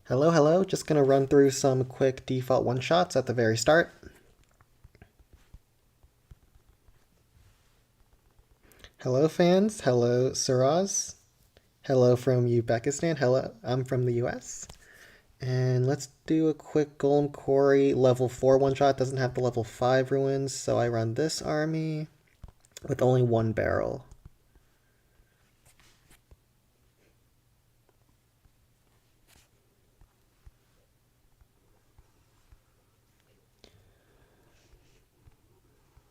Hello, hello. Just going to run through some quick default one-shots at the very start. Hello, fans. Hello, Suraz. Hello from Uzbekistan. Hello, I'm from the US. And let's do a quick Golem Cory level 4 one-shot. Doesn't have the level 5 ruins, so I run this army with only one barrel.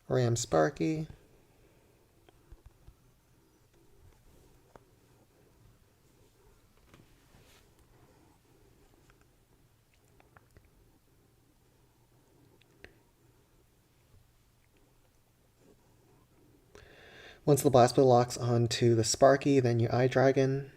Ram Sparky. Once the blast bill locks onto the Sparky, then you Eye Dragon.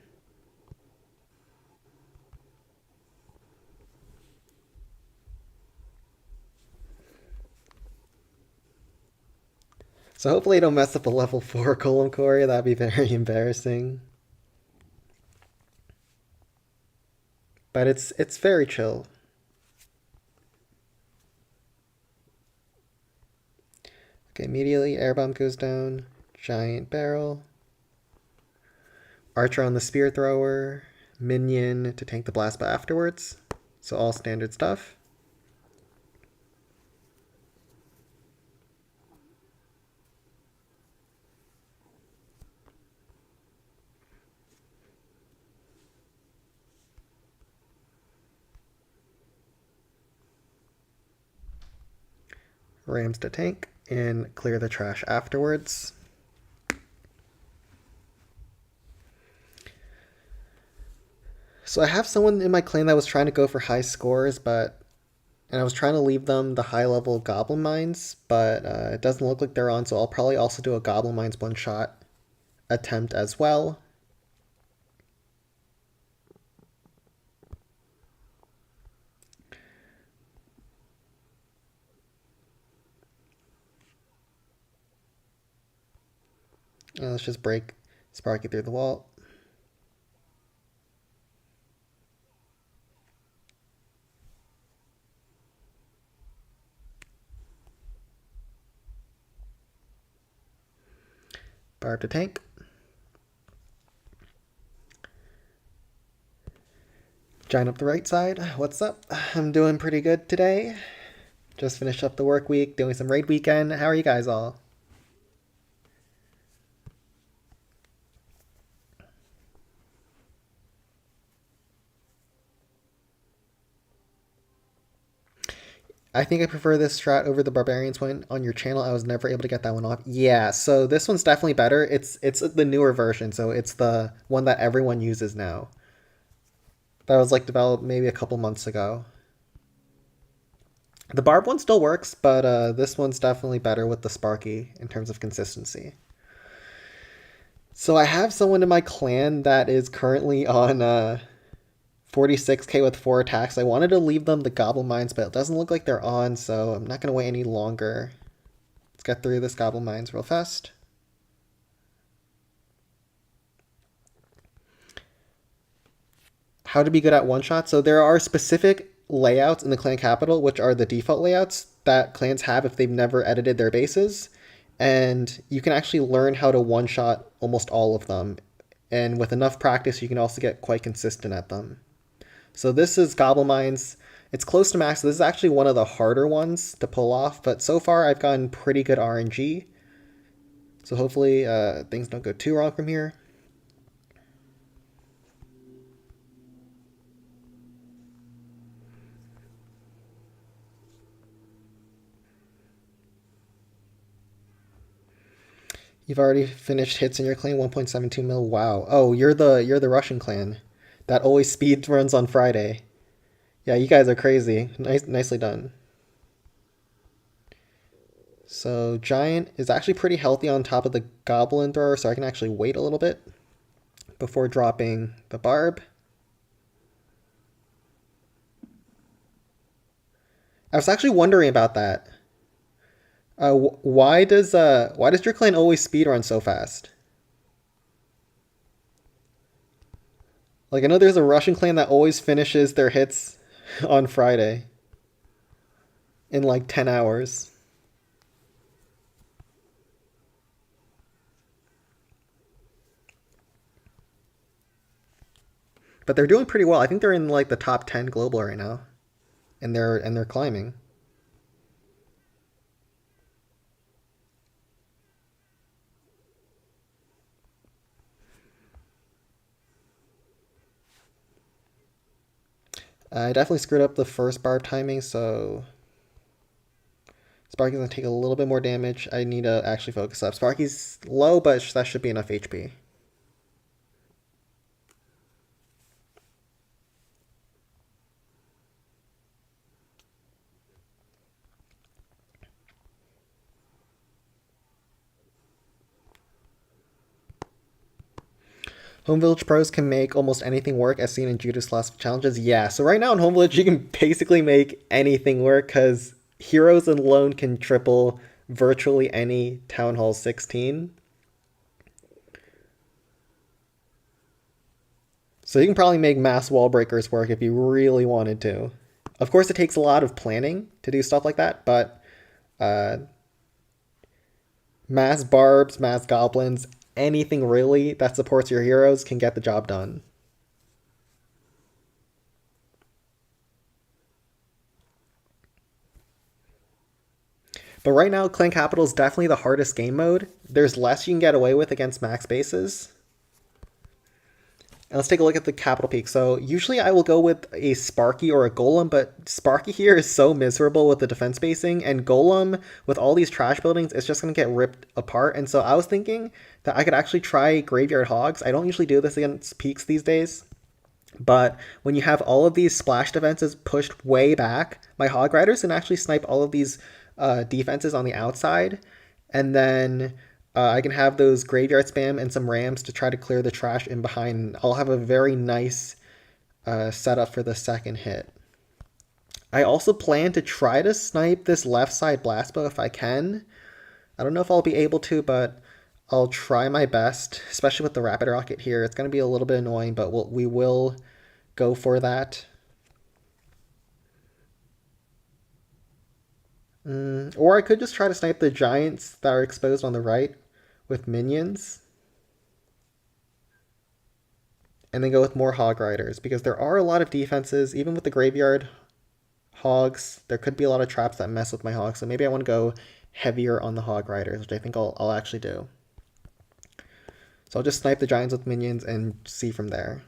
So hopefully I don't mess up a level 4 Golem Cory. That'd be very embarrassing. But it's very chill. Okay, immediately airbomb goes down. Giant barrel. Archer on the spear thrower. Minion to tank the blast but afterwards. So all standard stuff. Rams to tank and clear the trash afterwards. So I have someone in my clan that was trying to go for high scores, and I was trying to leave them the high level Goblin Mines, but it doesn't look like they're on, so I'll probably also do a Goblin Mines one shot attempt as well. Let's just break Sparky through the wall. Barb to tank. Giant up the right side. What's up? I'm doing pretty good today. Just finished up the work week, doing some raid weekend. How are you guys all? I think I prefer this strat over the Barbarians one on your channel. I was never able to get that one off. Yeah, so this one's definitely better. It's the newer version, so it's the one that everyone uses now. That was like developed maybe a couple months ago. The Barb one still works, but this one's definitely better with the Sparky in terms of consistency. So I have someone in my clan that is currently on 46k with 4 attacks. I wanted to leave them the Goblin Mines, but it doesn't look like they're on, so I'm not going to wait any longer. Let's get through this Goblin Mines real fast. How to be good at one-shot. So there are specific layouts in the clan capital, which are the default layouts that clans have if they've never edited their bases. And you can actually learn how to one-shot almost all of them. And with enough practice, you can also get quite consistent at them. So this is Goblin Mines. It's close to max. This is actually one of the harder ones to pull off, but so far I've gotten pretty good RNG. So hopefully things don't go too wrong from here. You've already finished hits in your clan, 1.72 mil. Wow. Oh, you're the Russian clan that always speed runs on Friday. Yeah, you guys are crazy. Nicely done. So Giant is actually pretty healthy on top of the Goblin thrower, so I can actually wait a little bit before dropping the Barb. I was actually wondering about that. Why does your clan always speedrun so fast? Like, I know there's a Russian clan that always finishes their hits on Friday in like 10 hours. But they're doing pretty well. I think they're in like the top 10 global right now. And they're climbing. I definitely screwed up the first barb timing, so Sparky's gonna take a little bit more damage. I need to actually focus up. Sparky's low, but that should be enough HP. Home Village pros can make almost anything work as seen in Judas last challenges. Yeah, so right now in Home Village you can basically make anything work because heroes alone can triple virtually any Town Hall 16. So you can probably make mass wall breakers work if you really wanted to. Of course, it takes a lot of planning to do stuff like that, but uh, mass barbs, mass goblins, anything really that supports your heroes can get the job done. But right now, Clan Capital is definitely the hardest game mode. There's less you can get away with against max bases. And let's take a look at the capital peak. So usually I will go with a Sparky or a Golem, but Sparky here is so miserable with the defense spacing, and Golem, with all these trash buildings, it's just going to get ripped apart. And so I was thinking that I could actually try Graveyard Hogs. I don't usually do this against peaks these days, but when you have all of these splash defenses pushed way back, my Hog Riders can actually snipe all of these defenses on the outside, and then I can have those graveyard spam and some rams to try to clear the trash in behind. I'll have a very nice setup for the second hit. I also plan to try to snipe this left side blast bow if I can. I don't know if I'll be able to, but I'll try my best, especially with the rapid rocket here. It's going to be a little bit annoying, but we will go for that. Or I could just try to snipe the giants that are exposed on the right with minions. And then go with more Hog Riders, because there are a lot of defenses, even with the Graveyard Hogs. There could be a lot of traps that mess with my Hogs, so maybe I want to go heavier on the Hog Riders, which I think I'll actually do. So I'll just snipe the giants with minions and see from there.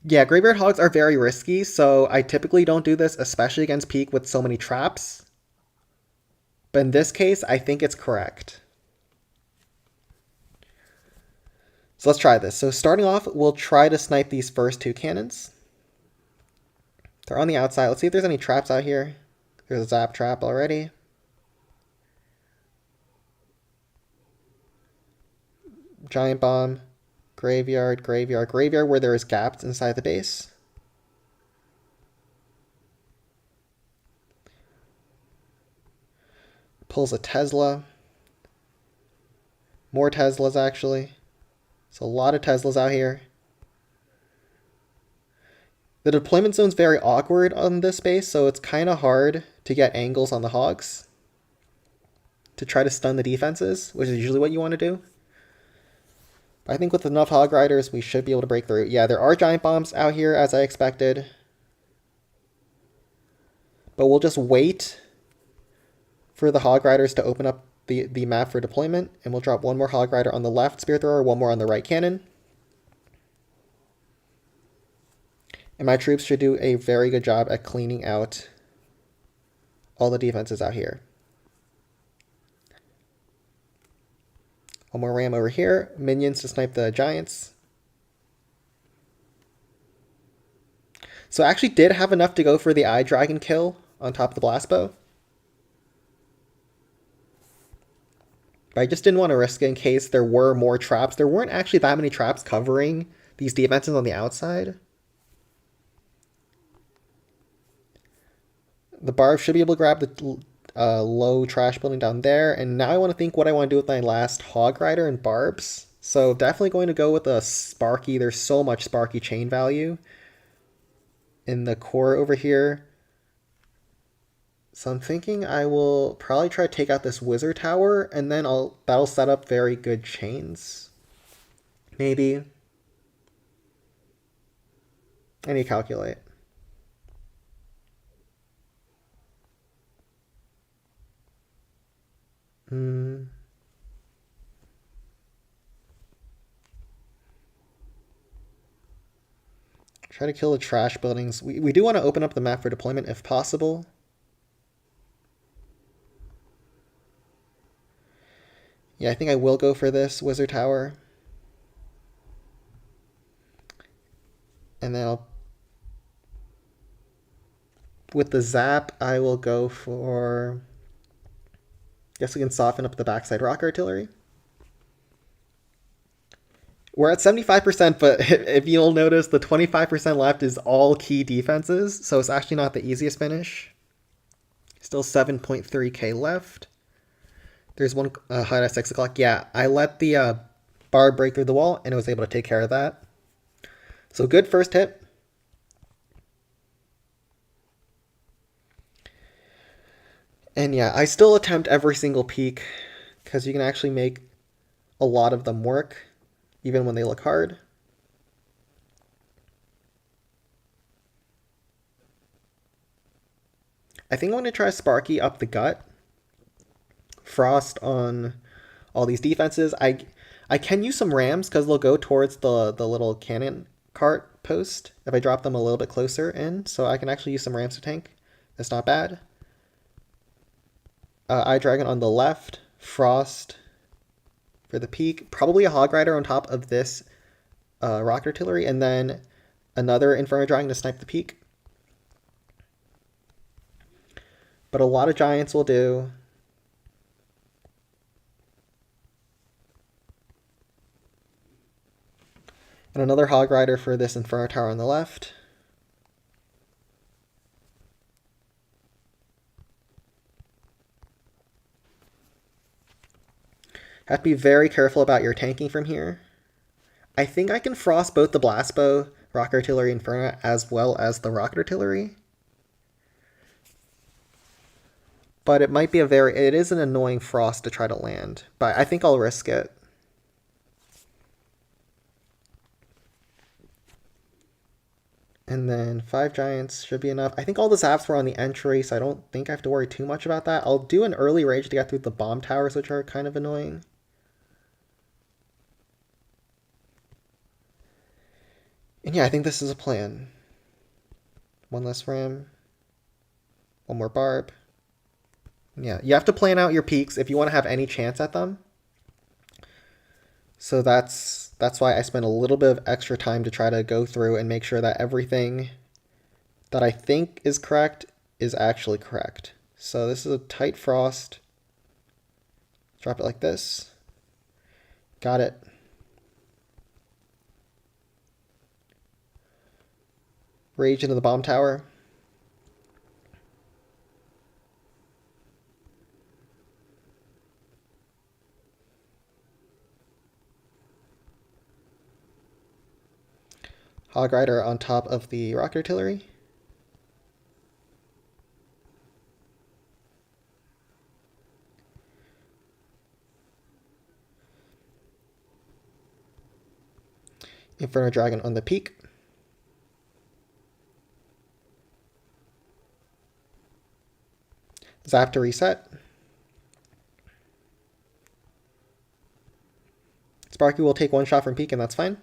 Yeah, Graveyard Hogs are very risky, so I typically don't do this, especially against Peak with so many traps. But in this case, I think it's correct. So let's try this. So starting off, we'll try to snipe these first two cannons. They're on the outside. Let's see if there's any traps out here. There's a zap trap already. Giant bomb. Graveyard, graveyard, graveyard where there is gaps inside the base. Pulls a Tesla. More Teslas, actually. So a lot of Teslas out here. The deployment zone's very awkward on this base, so it's kind of hard to get angles on the Hogs to try to stun the defenses, which is usually what you want to do. I think with enough Hog Riders, we should be able to break through. Yeah, there are giant bombs out here, as I expected. But we'll just wait for the Hog Riders to open up the map for deployment, and we'll drop one more Hog Rider on the left Spear Thrower, one more on the right cannon. And my troops should do a very good job at cleaning out all the defenses out here. One more ram over here. Minions to snipe the giants. So I actually did have enough to go for the Eye Dragon kill on top of the blast bow. But I just didn't want to risk it in case there were more traps. There weren't actually that many traps covering these defenses on the outside. The Barb should be able to grab the low trash building down there. And now I want to think what I want to do with my last Hog Rider and Barbs. So definitely going to go with a Sparky. There's so much Sparky chain value in the core over here. So I'm thinking I will probably try to take out this Wizard Tower, and then that'll set up very good chains. Maybe. I need to calculate. Try to kill the trash buildings. We do want to open up the map for deployment if possible. Yeah, I think I will go for this Wizard Tower. And then with the Zap, I will go for... Guess we can soften up the backside Rock Artillery. We're at 75%, but if you'll notice, the 25% left is all key defenses, so it's actually not the easiest finish. Still 7.3k left. There's one hide at 6 o'clock. Yeah, I let the bar break through the wall, and it was able to take care of that. So good first hit. And yeah, I still attempt every single peak, because you can actually make a lot of them work, even when they look hard. I think I'm going to try Sparky up the gut. Frost on all these defenses. I can use some rams because they'll go towards the little cannon cart post if I drop them a little bit closer in. So I can actually use some rams to tank. That's not bad. Eye Dragon on the left. Frost for the peak. Probably a Hog Rider on top of this Rock Artillery. And then another Inferno Dragon to snipe the peak. But a lot of Giants will do. And another Hog Rider for this Inferno Tower on the left. Have to be very careful about your tanking from here. I think I can frost both the Blast Bow, Rock Artillery, Inferno, as well as the Rocket Artillery. But it might be it is an annoying frost to try to land. But I think I'll risk it. And then 5 Giants should be enough. I think all the zaps were on the entry, so I don't think I have to worry too much about that. I'll do an early rage to get through the bomb towers, which are kind of annoying. And yeah, I think this is a plan. One less ram. One more barb. Yeah, you have to plan out your peaks if you want to have any chance at them. So that's why I spent a little bit of extra time to try to go through and make sure that everything that I think is correct is actually correct. So this is a tight frost. Drop it like this. Got it. Rage into the bomb tower. Hog Rider on top of the Rock Artillery. Inferno Dragon on the peak. Zap to reset. Sparky will take one shot from peak, and that's fine.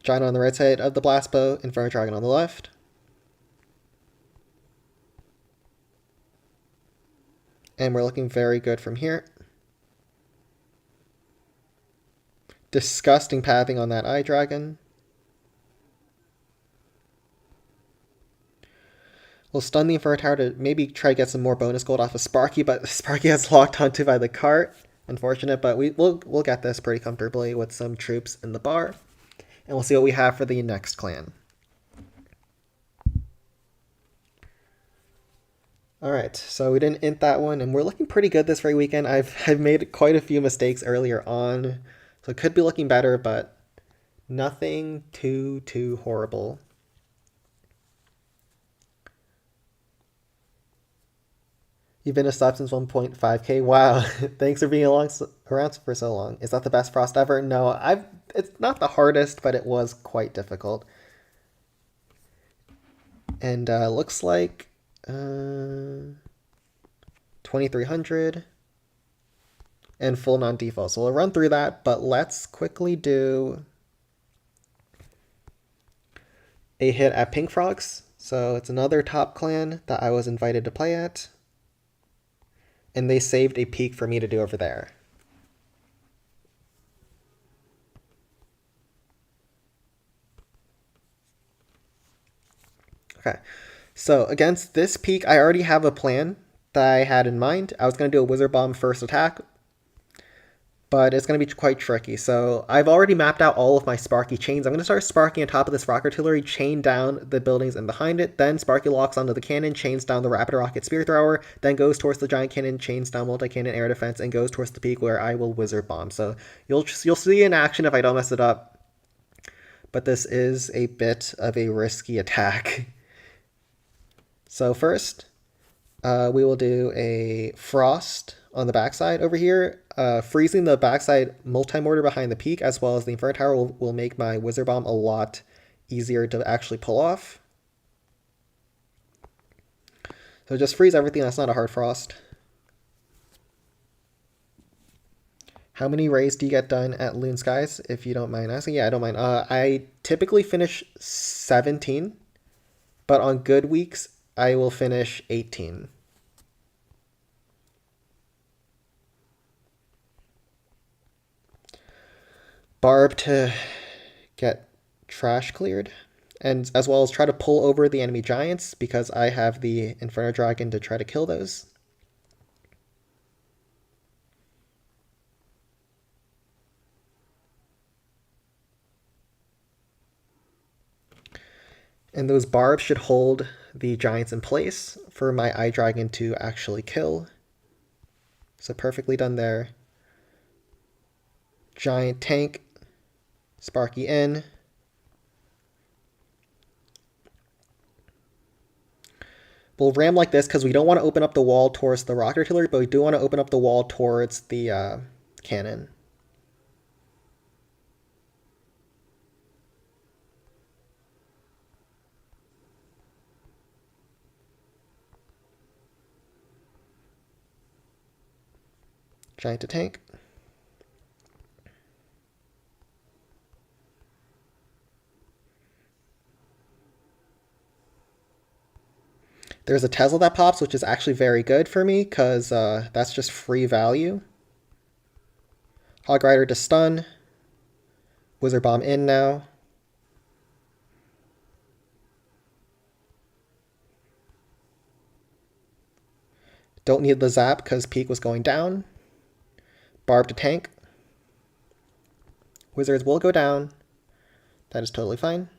Giant on the right side of the Blast Bow, Inferno Dragon on the left. And we're looking very good from here. Disgusting pathing on that Eye Dragon. We'll stun the Inferno Tower to maybe try to get some more bonus gold off of Sparky, but Sparky has locked onto by the cart. Unfortunate, but we'll get this pretty comfortably with some troops in the bar. And we'll see what we have for the next clan. Alright, so we didn't int that one, and we're looking pretty good this very weekend. I've made quite a few mistakes earlier on, so it could be looking better, but nothing too horrible. You've been a sub since 1.5k. Wow, thanks for being around for so long. Is that the best frost ever? No, It's not the hardest, but it was quite difficult. And looks like 2300 and full non-default. So we'll run through that, but let's quickly do a hit at Pink Frogs. So it's another top clan that I was invited to play at. And they saved a peak for me to do over there. Okay, so against this peak, I already have a plan that I had in mind. I was going to do a Wizard Bomb first attack, but it's going to be quite tricky. So I've already mapped out all of my Sparky chains. I'm going to start Sparking on top of this rock artillery, chain down the buildings and behind it. Then Sparky locks onto the cannon, chains down the rapid rocket spear thrower, then goes towards the giant cannon, chains down multi-cannon air defense, and goes towards the peak where I will Wizard Bomb. So you'll see in action if I don't mess it up. But this is a bit of a risky attack. So first, we will do a Frost on the backside over here. Freezing the backside multi-mortar behind the peak as well as the Inferno Tower will make my Wizard Bomb a lot easier to actually pull off. So just freeze everything. That's not a hard Frost. How many raids do you get done at Loon Skies, if you don't mind asking? Yeah, I don't mind. I typically finish 17, but on good weeks, I will finish 18. Barb to get trash cleared, and as well as try to pull over the enemy giants because I have the Inferno Dragon to try to kill those. And those barbs should hold the giants in place for my eye dragon to actually kill. So perfectly done there. Giant tank, Sparky in. We'll ram like this because we don't want to open up the wall towards the rocket artillery, but we do want to open up the wall towards the cannon. Giant to tank. There's a Tesla that pops, which is actually very good for me because that's just free value. Hog Rider to stun. Wizard Bomb in now. Don't need the zap because peak was going down. Barb to tank. Wizards will go down. That is totally fine.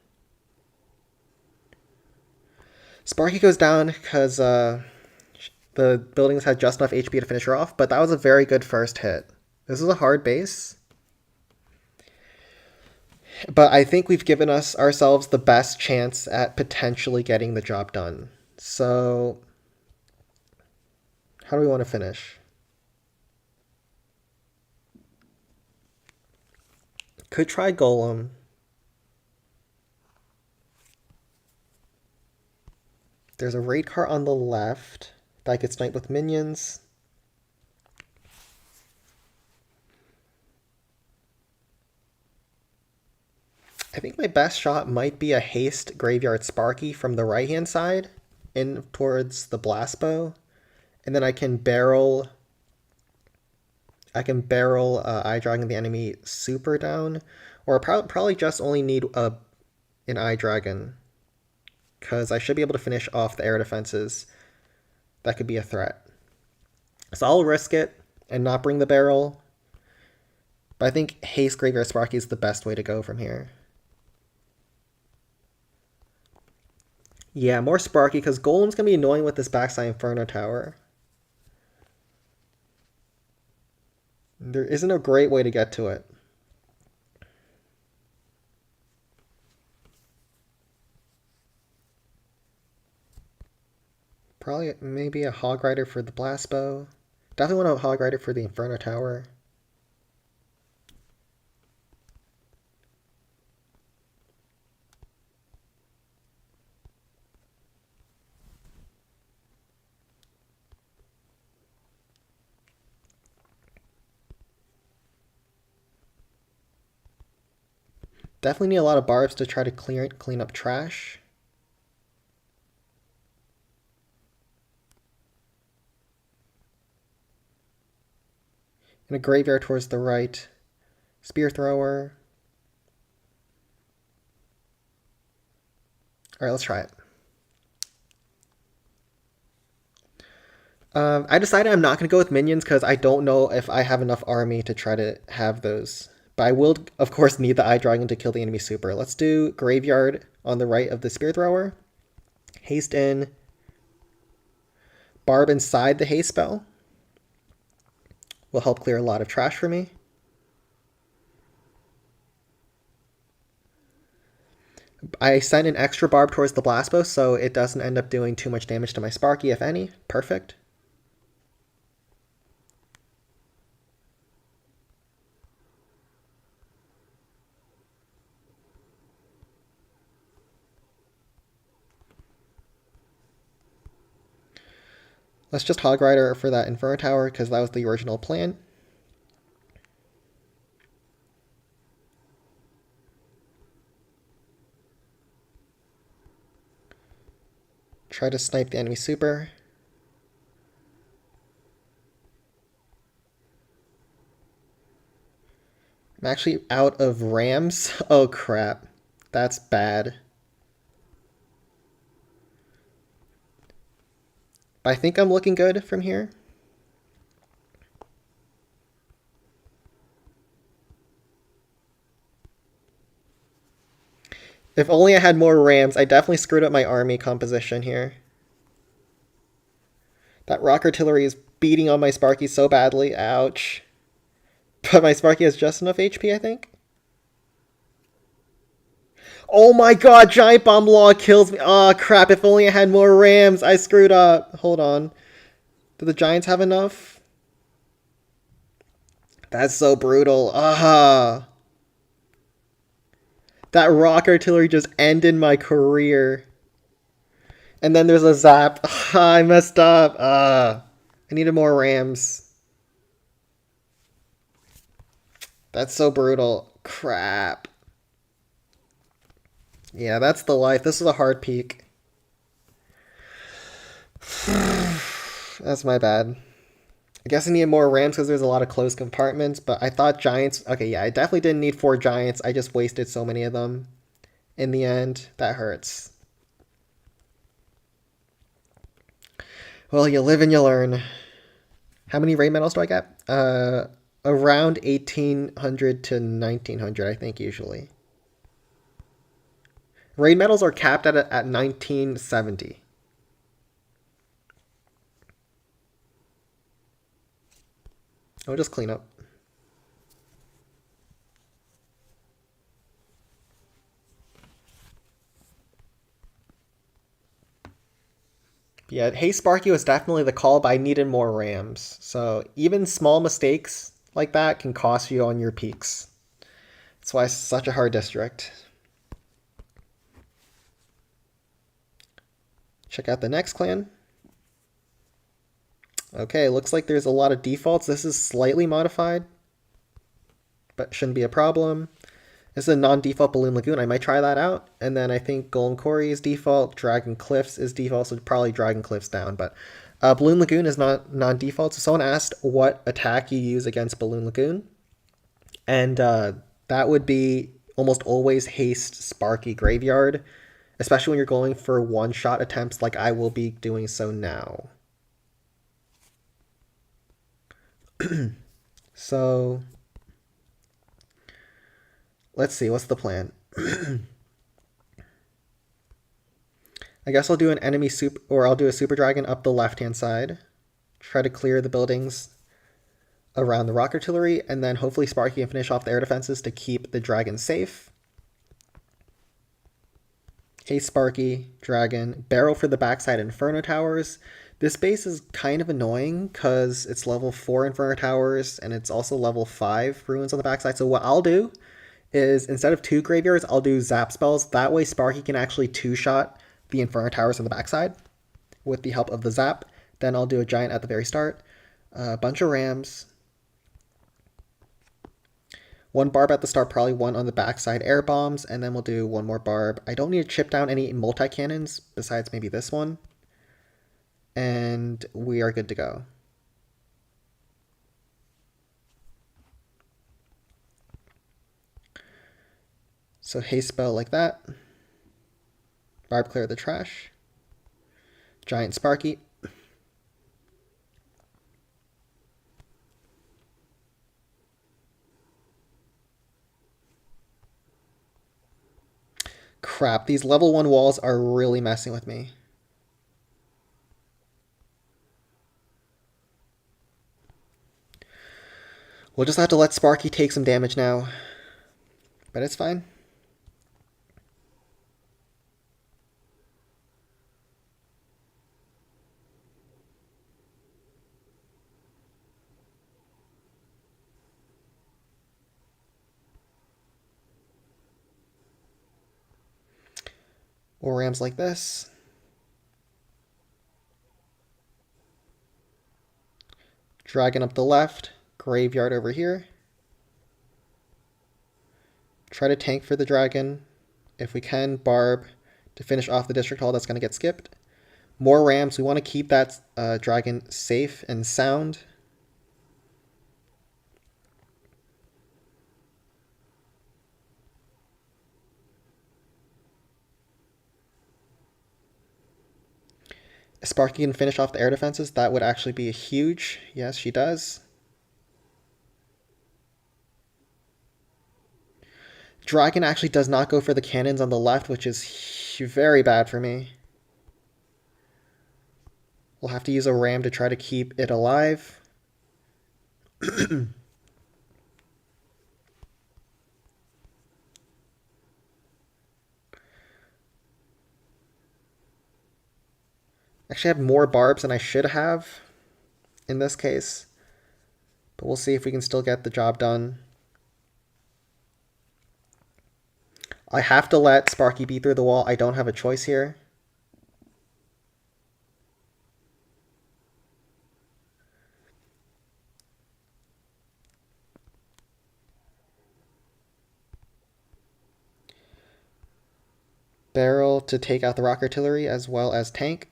Sparky goes down because the buildings had just enough HP to finish her off, but that was a very good first hit. This is a hard base. But I think we've given ourselves the best chance at potentially getting the job done. So how do we want to finish? Could try Golem. There's a raid cart on the left that I could snipe with minions. I think my best shot might be a haste graveyard Sparky from the right-hand side in towards the blast bow. And then I can barrel eye dragon the enemy super down. Or probably just only need an eye dragon. Because I should be able to finish off the air defenses. That could be a threat. So I'll risk it and not bring the barrel. But I think haste graveyard Sparky is the best way to go from here. Yeah, more Sparky, because Golem's going to be annoying with this backside Inferno Tower. There isn't a great way to get to it. Probably maybe a Hog Rider for the Blast Bow. Definitely want a Hog Rider for the Inferno Tower. Definitely need a lot of barbs to try to clean up trash. And a graveyard towards the right. Spear thrower. Alright, let's try it. I decided I'm not going to go with minions because I don't know if I have enough army to try to have those. But I will, of course, need the Eye Dragon to kill the enemy super. Let's do Graveyard on the right of the Spear Thrower. Haste in. Barb inside the haste spell. Will help clear a lot of trash for me. I sent an extra barb towards the blast bow, so it doesn't end up doing too much damage to my Sparky, if any. Perfect. Let's just Hog Rider for that Inferno Tower, because that was the original plan. Try to snipe the enemy super. I'm actually out of rams. Oh crap. That's bad. But I think I'm looking good from here. If only I had more rams. I definitely screwed up my army composition here. That rock artillery is beating on my Sparky so badly. Ouch. But my Sparky has just enough HP, I think. Oh my god, Giant Bomb Log kills me. Oh crap, if only I had more rams. I screwed up. Hold on. Do the Giants have enough? That's so brutal. Ah. That rock artillery just ended my career. And then there's a zap. I messed up. I needed more rams. That's so brutal. Crap. Yeah, that's the life. This is a hard peak. That's my bad. I guess I needed more rams because there's a lot of closed compartments, but I thought giants... Okay, yeah, I definitely didn't need 4 giants. I just wasted so many of them. In the end, that hurts. Well, you live and you learn. How many raid medals do I get? Around 1,800 to 1,900, I think, usually. Raid medals are capped at 1970. I'll just clean up. Yeah, Hey Sparky was definitely the call, but I needed more rams. So even small mistakes like that can cost you on your peaks. That's why it's such a hard district. Check out the next clan. Okay, looks like there's a lot of defaults. This is slightly modified, but shouldn't be a problem. This is a non-default Balloon Lagoon. I might try that out. And then I think Golem Cory is default. Dragon Cliffs is default, so probably Dragon Cliffs down. But Balloon Lagoon is not non-default. So someone asked what attack you use against Balloon Lagoon. And that would be almost always Haste Sparky Graveyard, especially when you're going for one-shot attempts like I will be doing so now. So let's see, what's the plan? I guess I'll do an enemy super, or I'll do a super dragon up the left-hand side. Try to clear the buildings around the rock artillery, and then hopefully Sparky can finish off the air defenses to keep the dragon safe. A Sparky, dragon, barrel for the backside Inferno Towers. This base is kind of annoying because it's level 4 Inferno Towers and it's also level 5 ruins on the backside. So what I'll do is instead of 2 graveyards, I'll do zap spells. That way Sparky can actually 2-shot the Inferno Towers on the backside with the help of the zap. Then I'll do a giant at the very start. A bunch of rams. 1 barb at the start, probably 1 on the backside air bombs, and then we'll do 1 more barb. I don't need to chip down any multi-cannons besides maybe this one. And we are good to go. So haste spell like that. Barb clear the trash. Giant Sparky. Crap, these level 1 walls are really messing with me. We'll just have to let Sparky take some damage now. But it's fine. More rams like this. Dragon up the left. Graveyard over here. Try to tank for the dragon. If we can, barb to finish off the district hall that's going to get skipped. More rams. We want to keep that dragon safe and sound. Sparky can finish off the air defenses. That would actually be a huge. Yes, she does. Dragon actually does not go for the cannons on the left, which is very bad for me. We'll have to use a ram to try to keep it alive. Actually, I have more barbs than I should have in this case. But we'll see if we can still get the job done. I have to let Sparky be through the wall. I don't have a choice here. Barrel to take out the rock artillery as well as tank.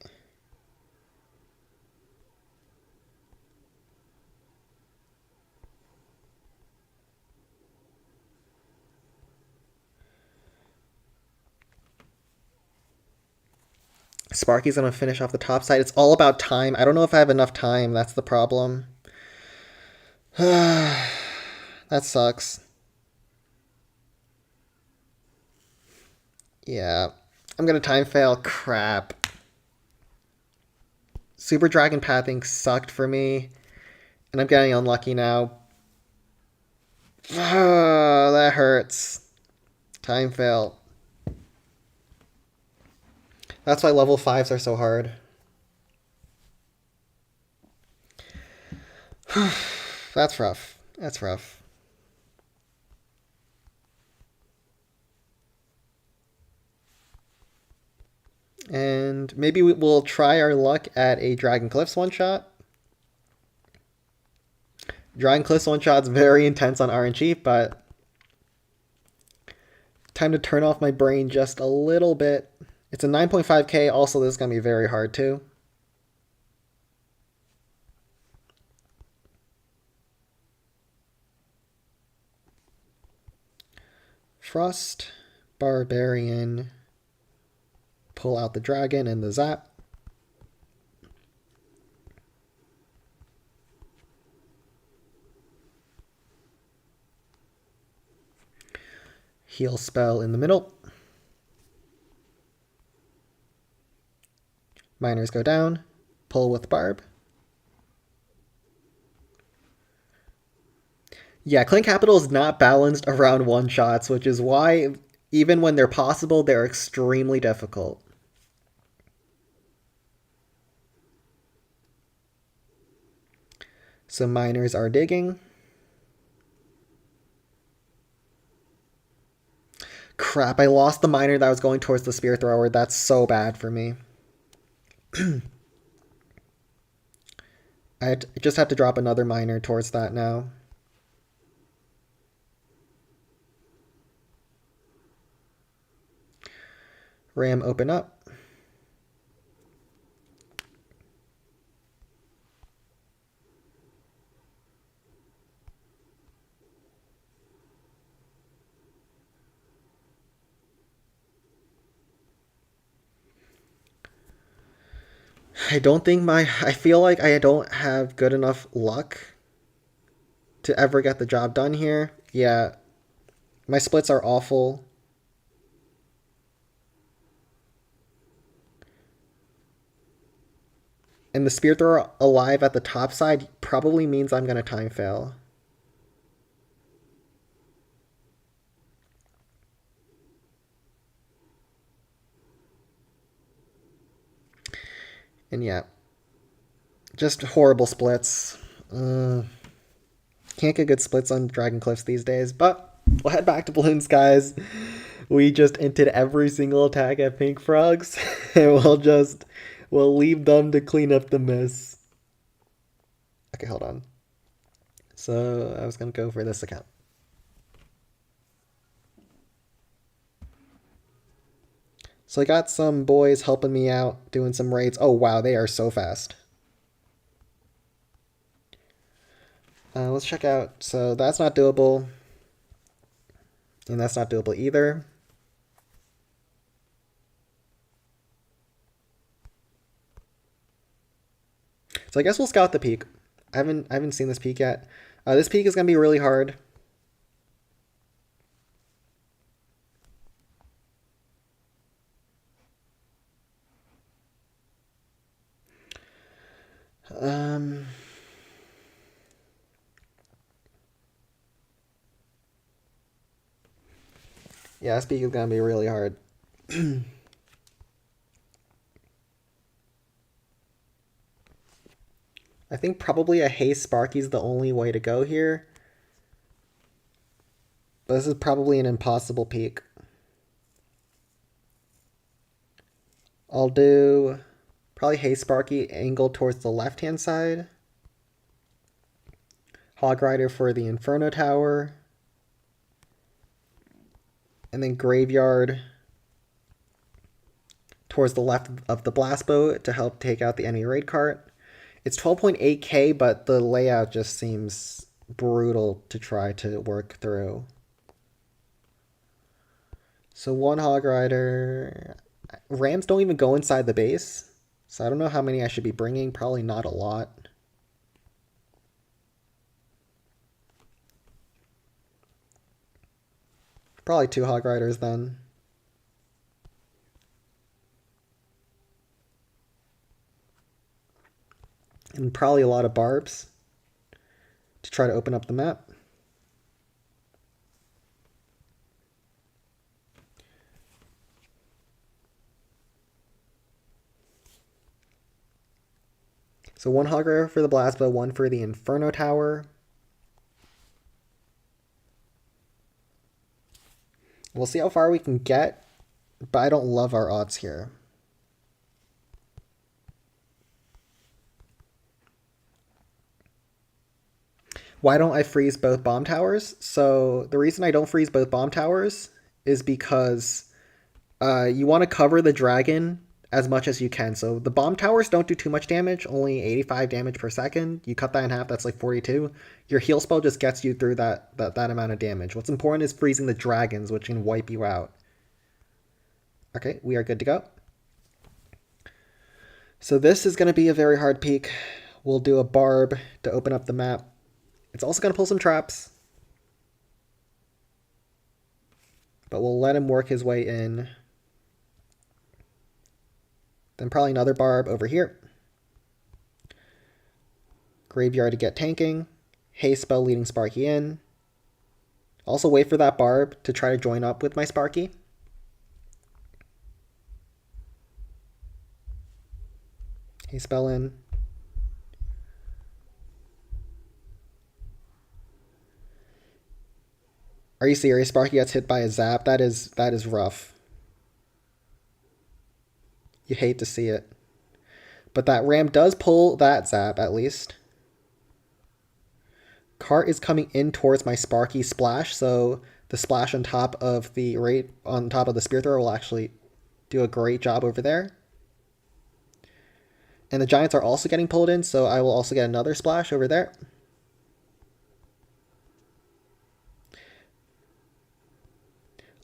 Sparky's going to finish off the top side. It's all about time. I don't know if I have enough time. That's the problem. That sucks. Yeah. I'm going to time fail. Crap. Super Dragon pathing sucked for me. And I'm getting unlucky now. That hurts. Time fail. That's why level 5s are so hard. That's rough. That's rough. And maybe we'll try our luck at a Dragon Cliffs one-shot. Dragon Cliffs one-shot's very intense on RNG, but time to turn off my brain just a little bit. It's a 9.5k. Also, this is going to be very hard too. Frost, Barbarian, pull out the dragon and the zap. Heal spell in the middle. Miners go down. Pull with barb. Yeah, clan capital is not balanced around one-shots, which is why, even when they're possible, they're extremely difficult. So miners are digging. Crap, I lost the miner that was going towards the spear thrower. That's so bad for me. I just have to drop another miner towards that now. Ram, open up. I feel like I don't have good enough luck to ever get the job done here. Yeah, my splits are awful. And the spear thrower alive at the top side probably means I'm going to time fail. And yeah, just horrible splits. Can't get good splits on Dragon Cliffs these days, but we'll head back to Balloons, guys. We just inted every single attack at Pink Frogs, and we'll leave them to clean up the mess. Okay, hold on. So I was gonna go for this account. So I got some boys helping me out, doing some raids. Oh wow, they are so fast. Let's check out. So that's not doable. And that's not doable either. So I guess we'll scout the peak. I haven't seen this peak yet. This peak is gonna be really hard. Yeah, this peak is gonna be really hard. I think probably a Hey Sparky is the only way to go here. But this is probably an impossible peak. I'll do probably Hey Sparky angled towards the left-hand side. Hog Rider for the Inferno Tower. And then Graveyard towards the left of the Blast Boat to help take out the enemy raid cart. It's 12.8k, but the layout just seems brutal to try to work through. So one Hog Rider. Rams don't even go inside the base, so I don't know how many I should be bringing. Probably not a lot. Probably 2 Hog Riders then. And probably a lot of barbs to try to open up the map. So 1 Hog Rider for the Blast Bow, 1 for the Inferno Tower. We'll see how far we can get, but I don't love our odds here. Why don't I freeze both bomb towers? So the reason I don't freeze both bomb towers is because you want to cover the dragon as much as you can. So the bomb towers don't do too much damage, only 85 damage per second. You cut that in half, that's like 42. Your heal spell just gets you through that amount of damage. What's important is freezing the dragons, which can wipe you out. Okay, we are good to go. So this is going to be a very hard peak. We'll do a barb to open up the map. It's also going to pull some traps. But we'll let him work his way in. Then probably another barb over here. Graveyard to get tanking. Haste spell leading Sparky in. Also wait for that barb to try to join up with my Sparky. Haste spell in. Are you serious? Sparky gets hit by a zap. That is rough. You hate to see it. But that ram does pull that zap at least. Cart is coming in towards my Sparky splash, so the splash on top of the spear thrower will actually do a great job over there. And the Giants are also getting pulled in, so I will also get another splash over there.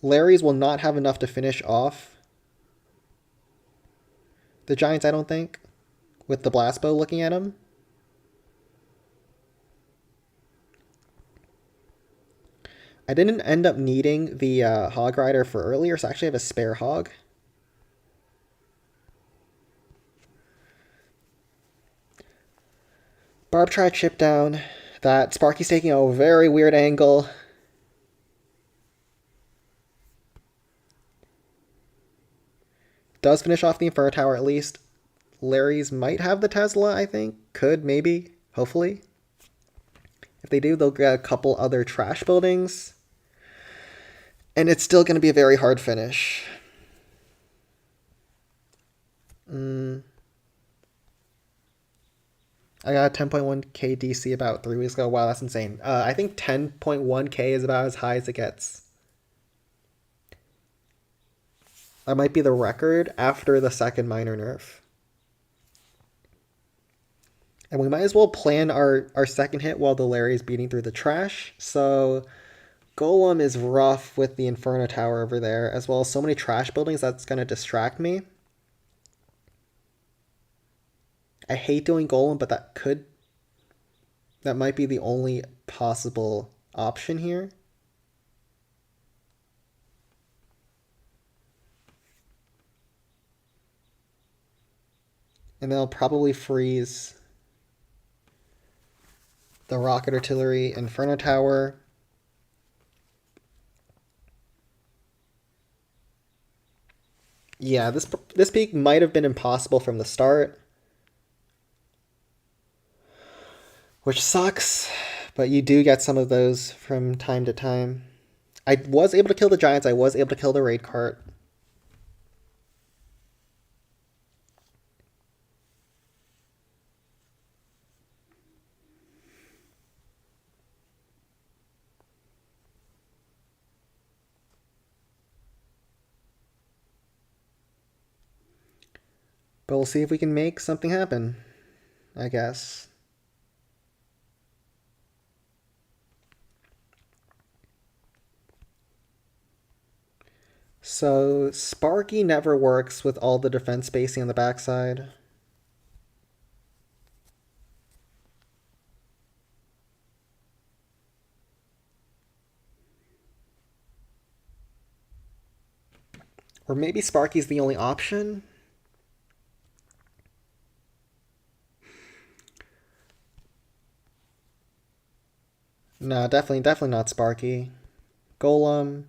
Larry's will not have enough to finish off the Giants, I don't think, with the blast bow looking at him. I didn't end up needing the Hog Rider for earlier, so I actually have a spare Hog. Barb try chip down. That Sparky's taking a very weird angle. Does finish off the Inferno Tower at least. Larry's might have the Tesla, I think. Could, maybe, hopefully. If they do, they'll get a couple other trash buildings. And it's still going to be a very hard finish. I got a 10.1k DC about 3 weeks ago. Wow, that's insane. I think 10.1k is about as high as it gets. That might be the record after the second minor nerf. And we might as well plan our second hit while the Larry is beating through the trash. So Golem is rough with the Inferno Tower over there, as well as so many trash buildings that's going to distract me. I hate doing Golem, but that might be the only possible option here. And then I'll probably freeze the Rocket Artillery Inferno Tower. Yeah, this peak might have been impossible from the start. Which sucks, but you do get some of those from time to time. I was able to kill the Giants. I was able to kill the raid cart. But we'll see if we can make something happen, I guess. So Sparky never works with all the defense spacing on the backside. Or maybe Sparky's the only option? No, definitely not Sparky. Golem,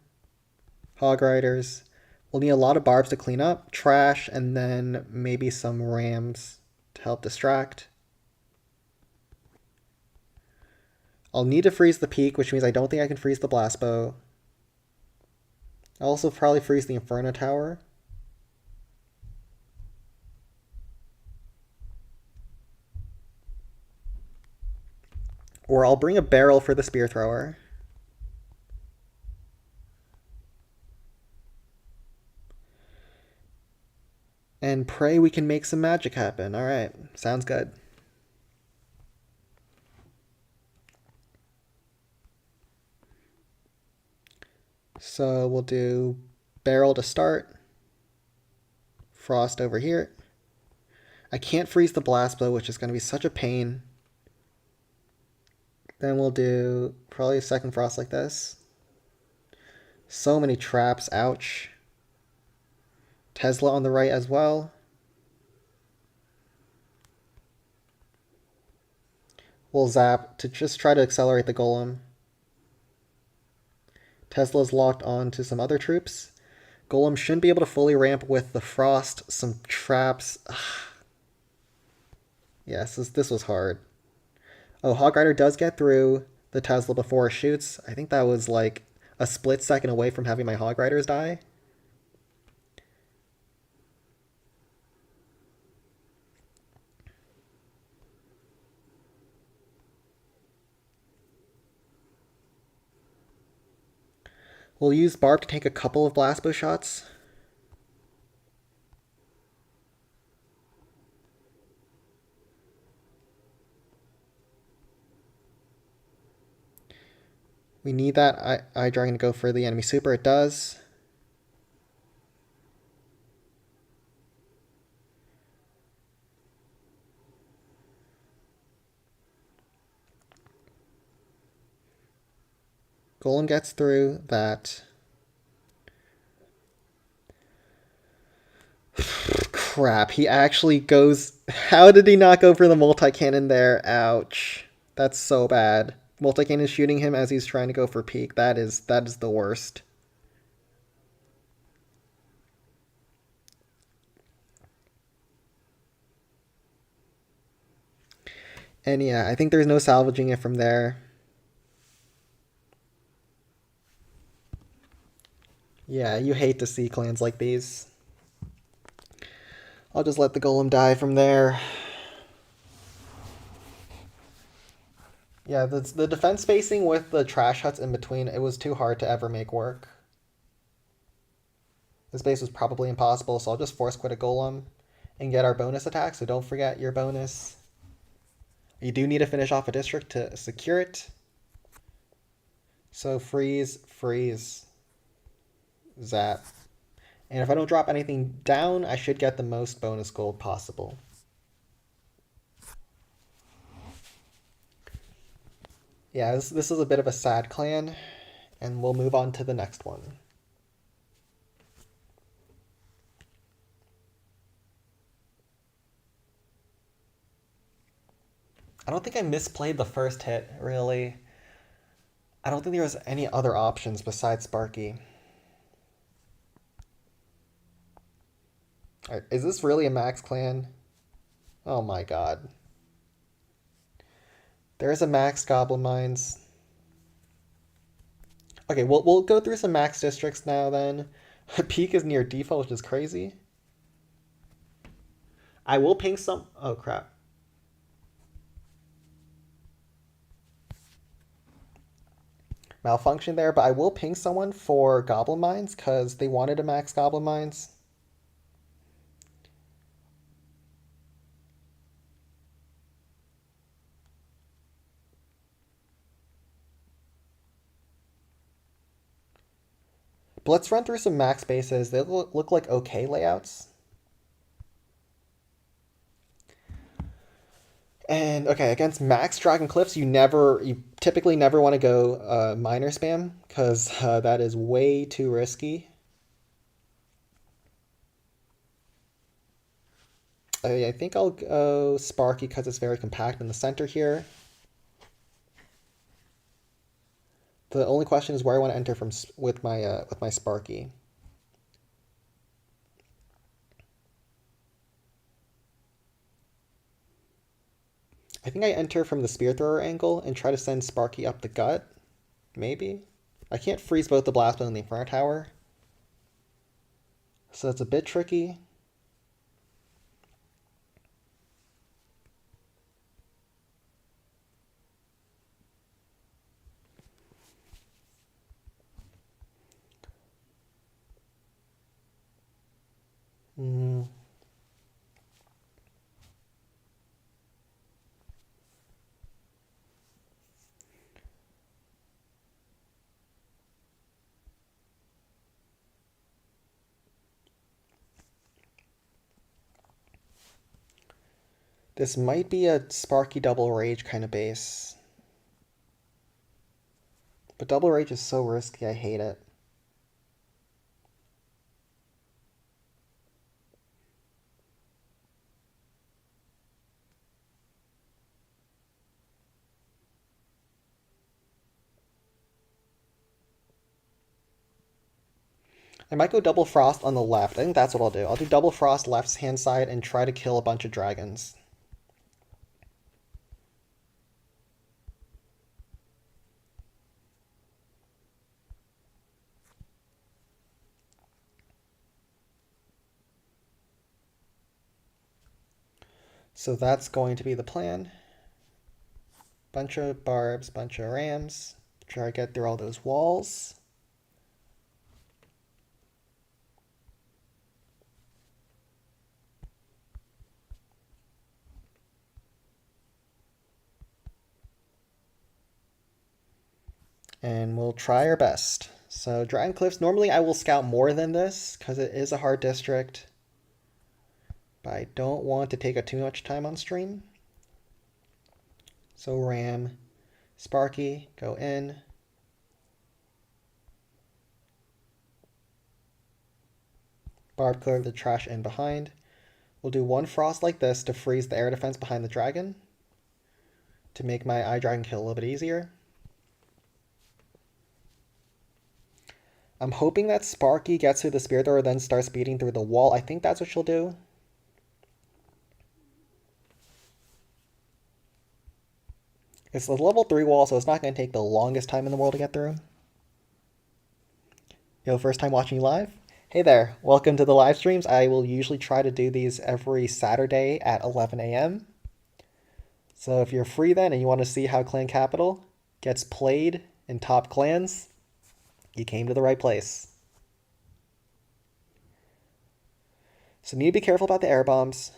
Hog Riders. We'll need a lot of barbs to clean up, trash, and then maybe some rams to help distract. I'll need to freeze the peak, which means I don't think I can freeze the blast bow. I'll also probably freeze the Inferno Tower. Or I'll bring a barrel for the spear thrower. And pray we can make some magic happen. Alright, sounds good. So we'll do barrel to start. Frost over here. I can't freeze the blast blow, which is going to be such a pain. Then we'll do probably a second frost like this. So many traps, ouch. Tesla on the right as well. We'll zap to just try to accelerate the golem. Tesla's locked on to some other troops. Golem shouldn't be able to fully ramp with the frost, some traps. Yes, this was hard. Oh, Hog Rider does get through the Tesla before it shoots. I think that was like a split second away from having my Hog Riders die. We'll use Barb to take a couple of blast bow shots. We need that Eye Dragon to go for the enemy super. It does. Golem gets through that. Crap, he actually goes... How did he not go for the multi-cannon there? Ouch. That's so bad. Multi-cannon shooting him as he's trying to go for peak. That is the worst. And yeah, I think there's no salvaging it from there. Yeah, you hate to see clans like these. I'll just let the golem die from there. Yeah, the defense spacing with the trash huts in between, it was too hard to ever make work. This base was probably impossible, so I'll just force quit a golem and get our bonus attack, so don't forget your bonus. You do need to finish off a district to secure it. So freeze, freeze, zap. And if I don't drop anything down, I should get the most bonus gold possible. Yeah, this is a bit of a sad clan, and we'll move on to the next one. I don't think I misplayed the first hit, really. I don't think there was any other options besides Sparky. Right, is this really a max clan? Oh my god. There's a max Goblin Mines. Okay, we'll go through some max districts now then. Peak is near default, which is crazy. I will ping some... Oh crap. Malfunction there, but I will ping someone for Goblin Mines because they wanted to max Goblin Mines. But let's run through some max bases. They look like okay layouts. And okay, against max Dragon Cliffs, you typically never want to go miner spam because that is way too risky. I think I'll go Sparky because it's very compact in the center here. The only question is where I want to enter from with my Sparky. I think I enter from the spear thrower angle and try to send Sparky up the gut. Maybe. I can't freeze both the blast and the Inferno Tower, so it's a bit tricky. This might be a Sparky double rage kind of base. But double rage is so risky, I hate it. I might go double frost on the left. I think that's what I'll do. I'll do double frost left hand side and try to kill a bunch of dragons. So that's going to be the plan. Bunch of barbs, bunch of rams. Try to get through all those walls. And we'll try our best. So Dragon Cliffs, normally I will scout more than this because it is a hard district. But I don't want to take up too much time on stream. So Ram, Sparky, go in. Barb clear the trash in behind. We'll do one frost like this to freeze the air defense behind the dragon to make my eye dragon kill a little bit easier. I'm hoping that Sparky gets through the spear thrower, then starts beating through the wall. I think that's what she'll do. It's a level 3 wall, so it's not going to take the longest time in the world to get through. Yo, first time watching you live? Hey there, welcome to the live streams. I will usually try to do these every Saturday at 11 a.m. So if you're free then and you want to see how Clan Capital gets played in top clans, you came to the right place. So need to be careful about the air bombs.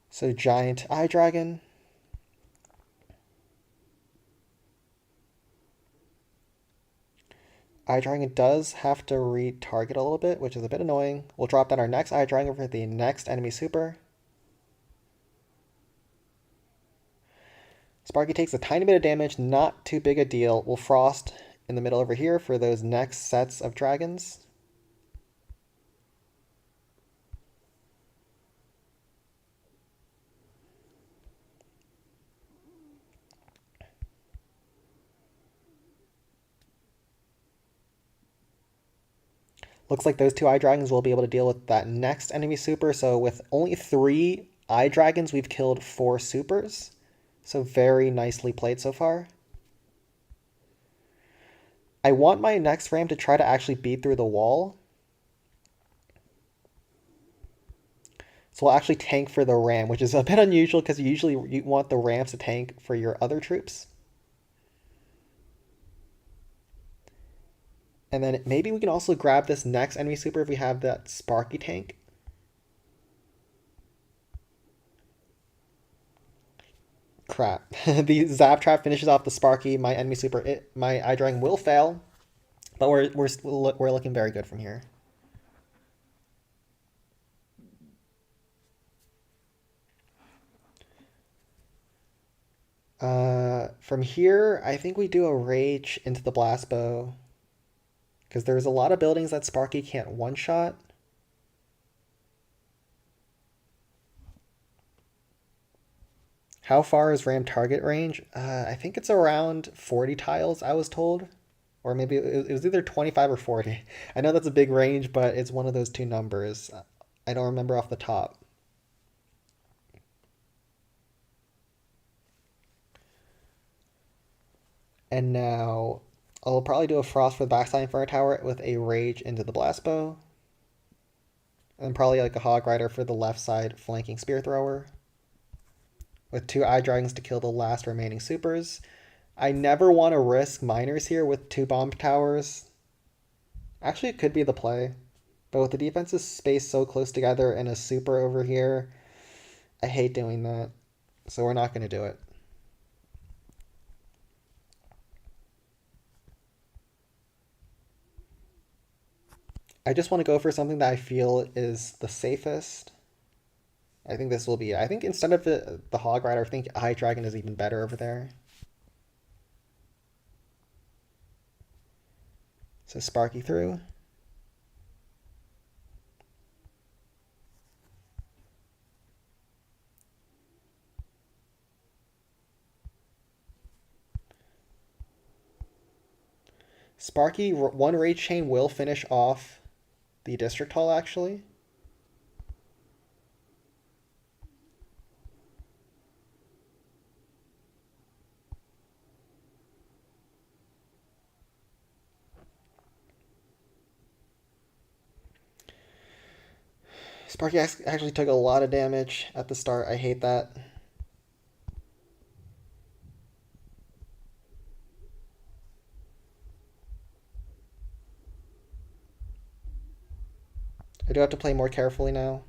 So giant eye dragon. Eye dragon does have to retarget a little bit, which is a bit annoying. We'll drop down our next eye dragon for the next enemy super. Sparky takes a tiny bit of damage, not too big a deal. We'll frost in the middle over here for those next sets of dragons. Looks like those two eye dragons will be able to deal with that next enemy super. So with only 3 eye dragons, we've killed 4 supers. So very nicely played so far. I want my next ram to try to actually beat through the wall. So we'll actually tank for the ram, which is a bit unusual because usually you want the rams to tank for your other troops. And then maybe we can also grab this next enemy super if we have that Sparky tank. Crap. The Zap Trap finishes off the Sparky. My enemy super, my eye dragon will fail. But we're looking very good from here. From here, I think we do a rage into the blast bow. Because there's a lot of buildings that Sparky can't one-shot. How far is ram target range? I think it's around 40 tiles, I was told. Or maybe it was either 25 or 40. I know that's a big range, but it's one of those two numbers. I don't remember off the top. And now I'll probably do a frost for the backside Inferno Tower with a rage into the blast bow. And probably like a hog rider for the left side flanking spear thrower. With 2 eye dragons to kill the last remaining supers. I never want to risk miners here with 2 bomb towers. Actually, it could be the play. But with the defenses spaced so close together and a super over here, I hate doing that. So we're not going to do it. I just want to go for something that I feel is the safest. I think this will be... I think instead of the Hog Rider, I think Eye Dragon is even better over there. So Sparky through. Sparky, one raid chain will finish off the district hall, actually. Sparky actually took a lot of damage at the start. I hate that. I do have to play more carefully now.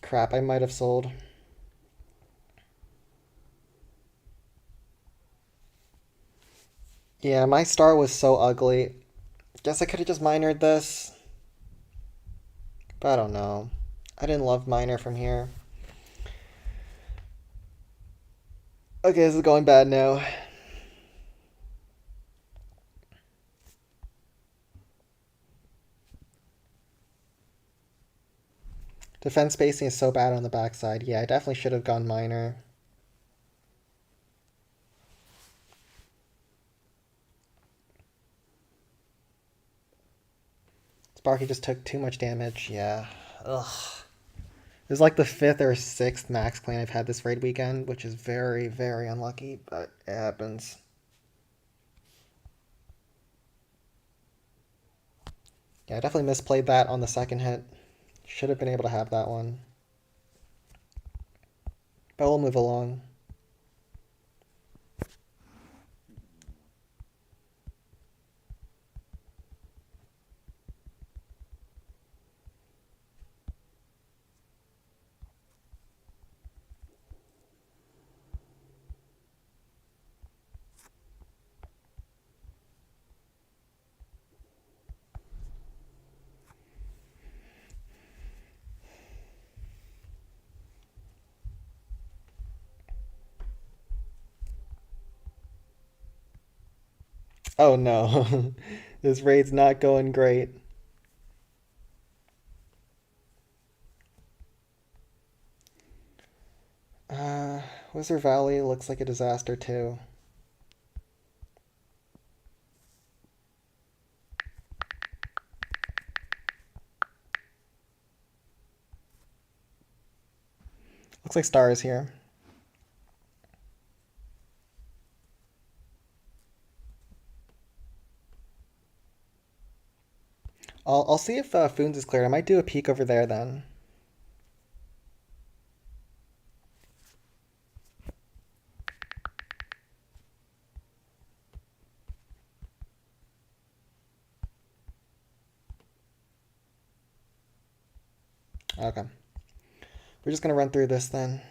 Crap, I might have sold. Yeah, my start was so ugly. Guess I could have just minored this. But I don't know. I didn't love minor from here. Okay, this is going bad now. Defense spacing is so bad on the backside. Yeah, I definitely should have gone minor. Sparky just took too much damage. Yeah. Ugh. This is like the 5th or 6th max clan I've had this raid weekend, which is very, very unlucky, but it happens. Yeah, I definitely misplayed that on the second hit. Should have been able to have that one. But we'll move along. Oh no. This raid's not going great. Wizard Valley looks like a disaster too. Looks like Star is here. I'll see if Foons is cleared. I might do a peek over there then. Okay. We're just gonna run through this then.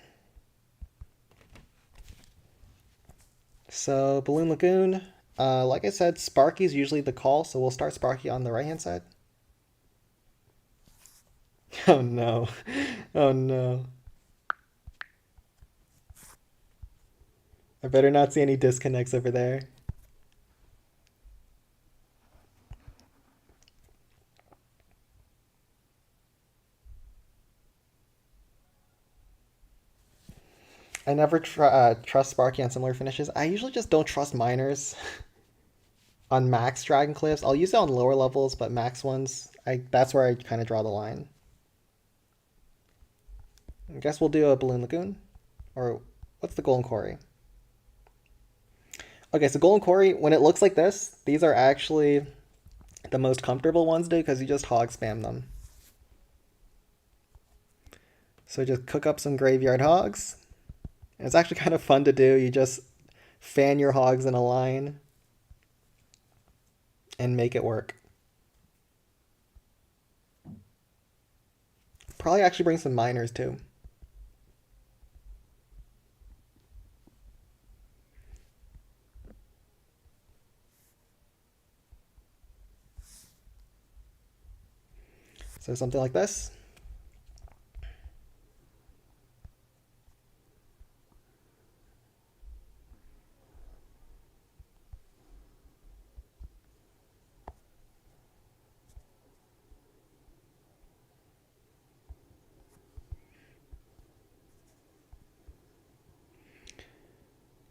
So Balloon Lagoon, like I said, Sparky's usually the call, so we'll start Sparky on the right-hand side. Oh no. Oh no. I better not see any disconnects over there. I never trust Sparky on similar finishes. I usually just don't trust miners on max Dragon Cliffs. I'll use it on lower levels, but max ones, that's where I kind of draw the line. I guess we'll do a Balloon Lagoon. Or what's the Golem Cory? Okay, so Golem Cory, when it looks like this, these are actually the most comfortable ones to do because you just hog spam them. So just cook up some graveyard hogs. And it's actually kind of fun to do. You just fan your hogs in a line and make it work. Probably actually bring some miners too. So something like this.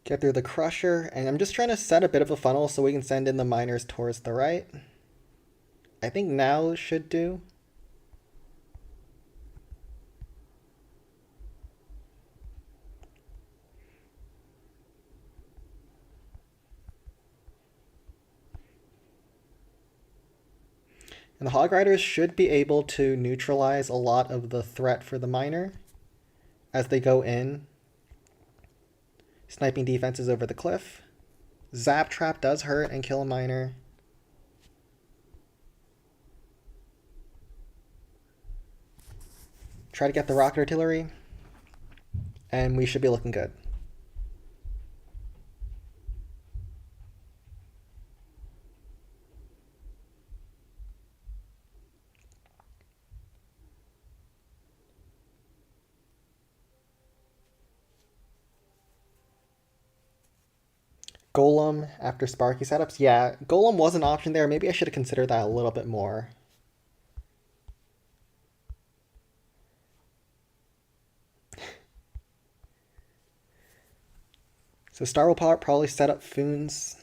Get through the crusher, and I'm just trying to set a bit of a funnel so we can send in the miners towards the right. I think now should do. And the Hog Riders should be able to neutralize a lot of the threat for the miner as they go in. Sniping defenses over the cliff. Zap Trap does hurt and kill a miner. Try to get the rocket artillery. And we should be looking good. Golem after Sparky setups. Yeah, Golem was an option there. Maybe I should have considered that a little bit more. So Star will probably set up Foons.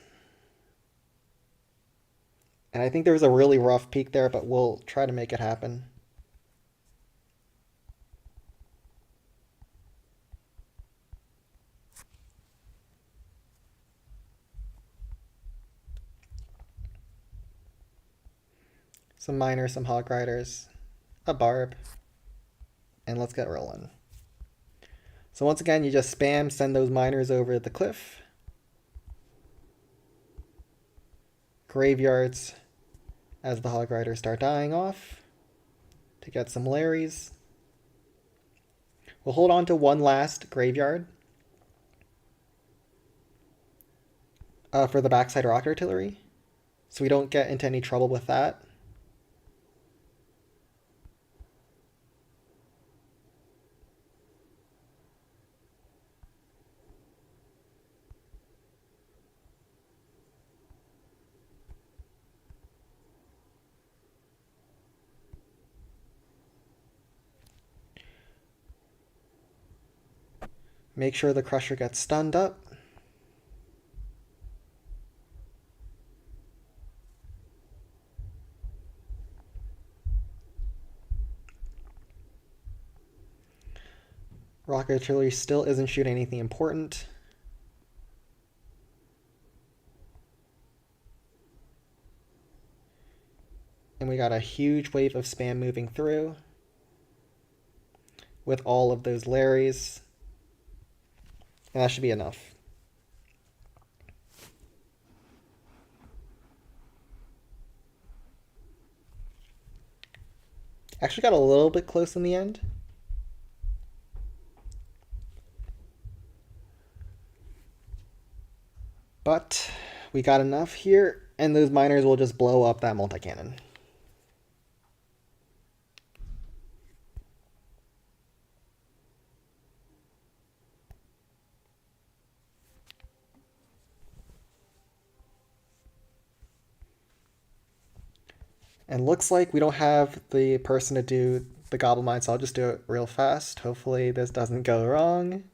And I think there was a really rough peak there, but we'll try to make it happen. Some miners, some Hog Riders, a Barb, and let's get rolling. So once again, you just spam, send those miners over the cliff. Graveyards as the Hog Riders start dying off to get some Larrys. We'll hold on to one last graveyard for the backside rocket artillery, so we don't get into any trouble with that. Make sure the crusher gets stunned up. Rocket artillery still isn't shooting anything important. And we got a huge wave of spam moving through with all of those Larrys. And that should be enough. Actually got a little bit close in the end. But we got enough here, and those miners will just blow up that multi-cannon. And looks like we don't have the person to do the Goblin Mines, so I'll just do it real fast. Hopefully this doesn't go wrong.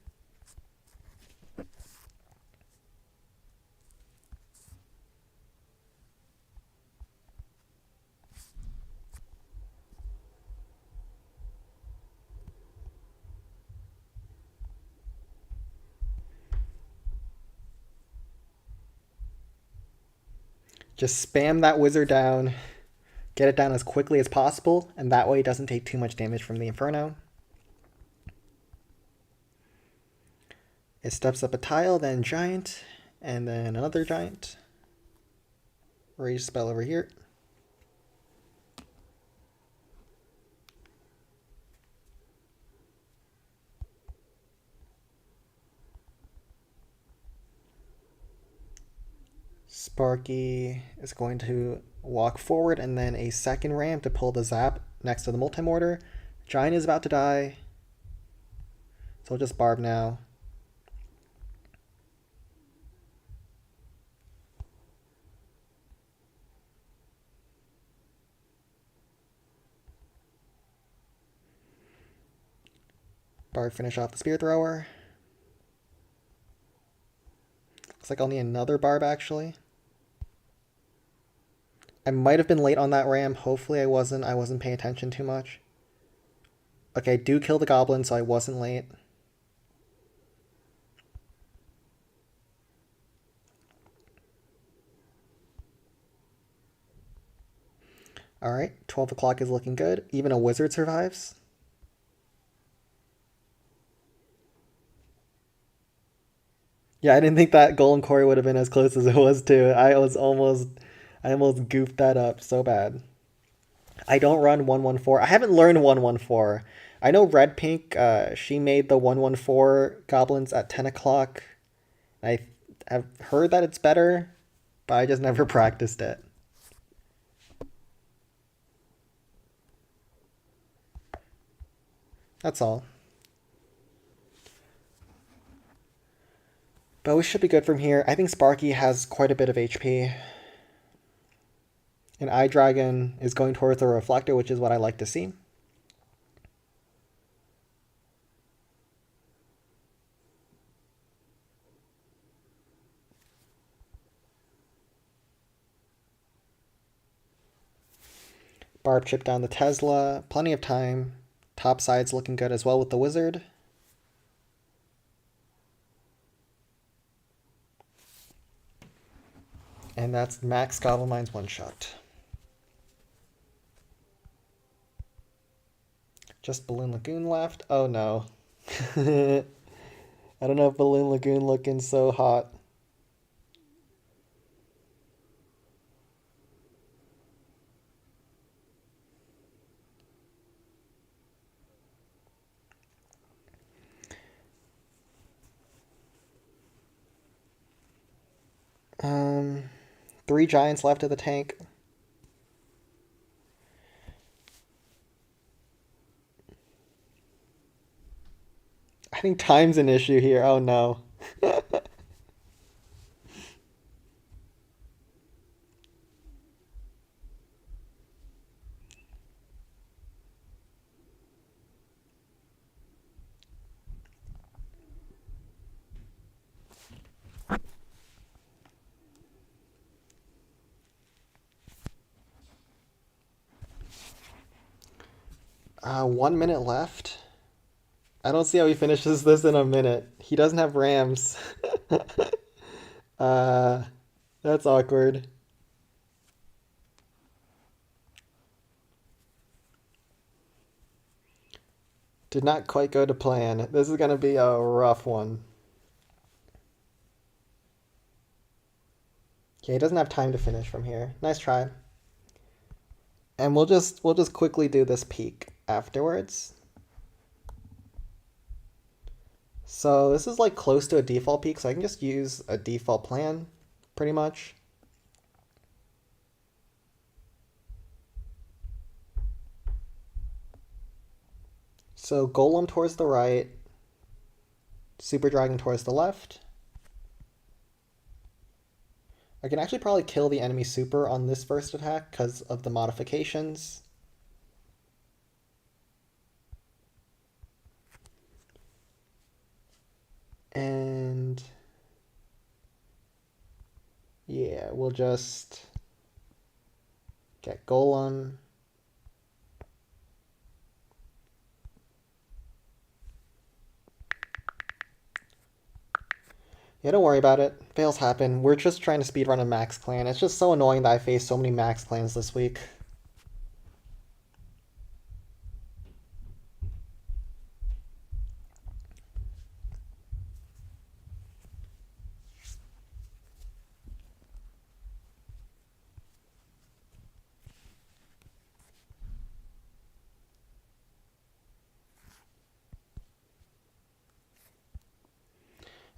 Just spam that wizard down. Get it down as quickly as possible, and that way it doesn't take too much damage from the Inferno. It steps up a tile, then giant, and then another giant. Rage spell over here. Sparky is going to walk forward and then a second ram to pull the zap next to the multi-mortar. Giant is about to die. So we'll just barb now. Barb finish off the spear thrower. Looks like I'll need another barb actually. I might have been late on that ram. Hopefully I wasn't. I wasn't paying attention too much. Okay, I do kill the goblin, so I wasn't late. Alright, 12 o'clock is looking good. Even a wizard survives. Yeah, I didn't think that Golem Cory would have been as close as it was too. I almost goofed that up so bad. I don't run 114. I haven't learned 114. I know Red Pink, she made the 114 goblins at 10 o'clock. I have heard that it's better, but I just never practiced it. That's all. But we should be good from here. I think Sparky has quite a bit of HP. And Eye Dragon is going towards the Reflector, which is what I like to see. Barb chip down the Tesla. Plenty of time. Top side's looking good as well with the Wizard. And that's max Goblin Mines one shot. Just Balloon Lagoon left. Oh no. I don't know if Balloon Lagoon looking so hot. Three giants left of the tank. I think time's an issue here. Oh no. One minute left. I don't see how he finishes this in a minute. He doesn't have rams. That's awkward. Did not quite go to plan. This is gonna be a rough one. Okay, he doesn't have time to finish from here. Nice try. And we'll just quickly do this peek afterwards. So this is like close to a default peak, so I can just use a default plan, pretty much. So Golem towards the right, Super Dragon towards the left. I can actually probably kill the enemy super on this first attack because of the modifications. And yeah, we'll just get Golem. Yeah, don't worry about it. Fails happen. We're just trying to speedrun a max clan. It's just so annoying that I faced so many max clans this week.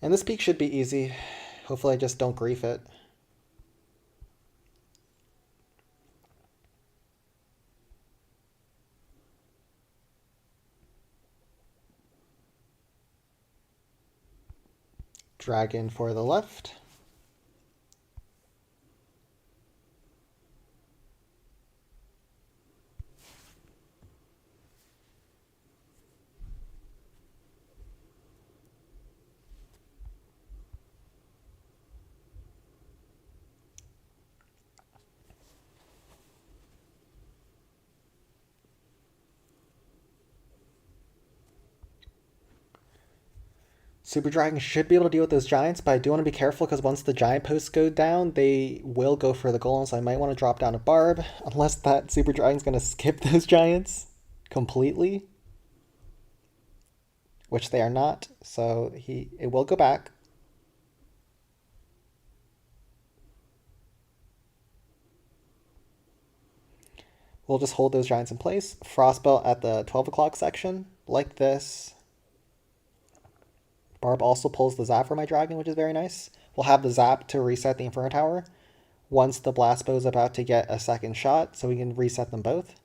And this peak should be easy. Hopefully I just don't grief it. Dragon for the left. Super Dragon should be able to deal with those giants, but I do want to be careful because once the giant posts go down, they will go for the golem, so I might want to drop down a barb, unless that Super Dragon's going to skip those giants completely, which they are not, so it will go back. We'll just hold those giants in place. Frostbelt at the 12 o'clock section, like this. Barb also pulls the zap for my dragon, which is very nice. We'll have the zap to reset the Inferno Tower once the blast bow is about to get a second shot, so we can reset them both.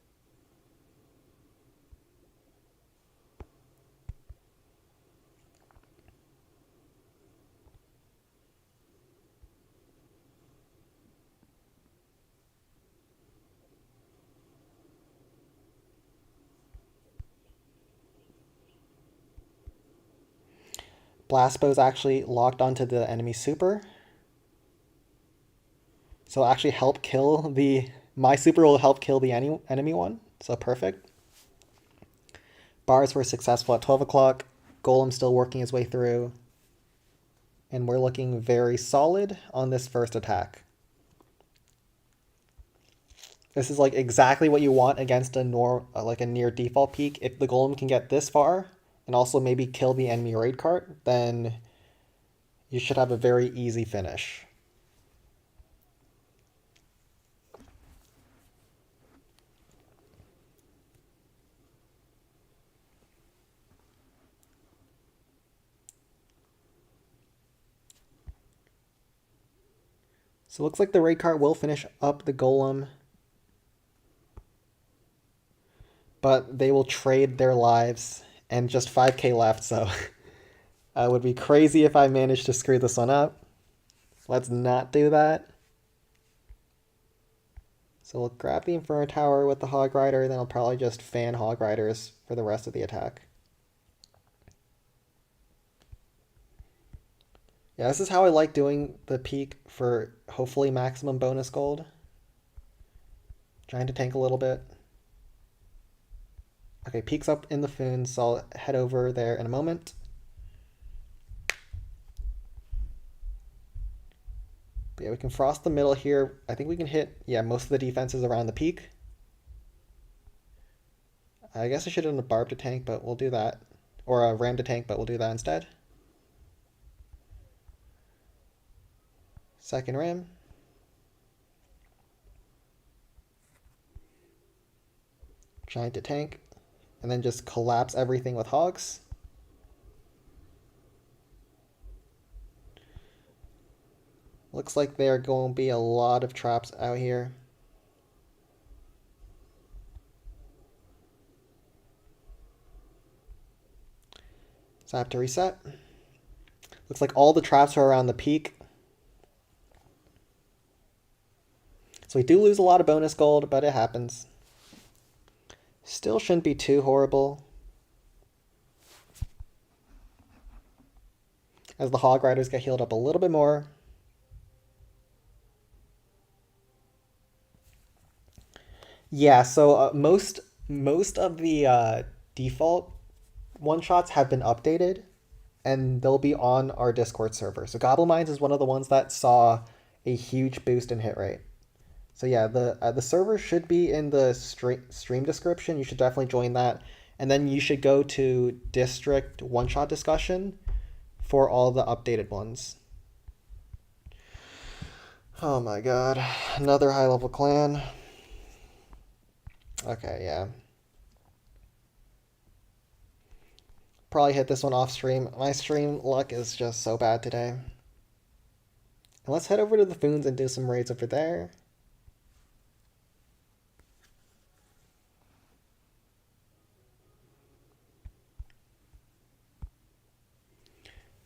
Blast bow is actually locked onto the enemy super. So it'll actually help kill my super will help kill the enemy one. So perfect. Bars were successful at 12 o'clock. Golem still working his way through. And we're looking very solid on this first attack. This is like exactly what you want against a near default peak. If the golem can get this far and also maybe kill the enemy raid cart, then you should have a very easy finish. So it looks like the raid cart will finish up the golem, but they will trade their lives and just 5k left, so it would be crazy if I managed to screw this one up. Let's not do that. So we'll grab the Inferno Tower with the Hog Rider, then I'll probably just fan Hog Riders for the rest of the attack. Yeah, this is how I like doing the peak for hopefully maximum bonus gold. Trying to tank a little bit. Okay, peak's up in the Foon, so I'll head over there in a moment. But yeah, we can frost the middle here. I think we can hit, yeah, most of the defenses around the peak. I guess I should have done a barb to tank, but we'll do that. Or a ram to tank, but we'll do that instead. Second ram. Giant to tank. And then just collapse everything with hogs. Looks like there are going to be a lot of traps out here. So I have to reset. Looks like all the traps are around the peak. So we do lose a lot of bonus gold, but it happens. Still shouldn't be too horrible. As the Hog Riders get healed up a little bit more. Yeah, so most of the default one-shots have been updated, and they'll be on our Discord server. So Goblin Mines is one of the ones that saw a huge boost in hit rate. So yeah, the server should be in the stream description. You should definitely join that. And then you should go to District One-Shot Discussion for all the updated ones. Oh my god. Another high-level clan. Okay, yeah. Probably hit this one off stream. My stream luck is just so bad today. And let's head over to the Foons and do some raids over there.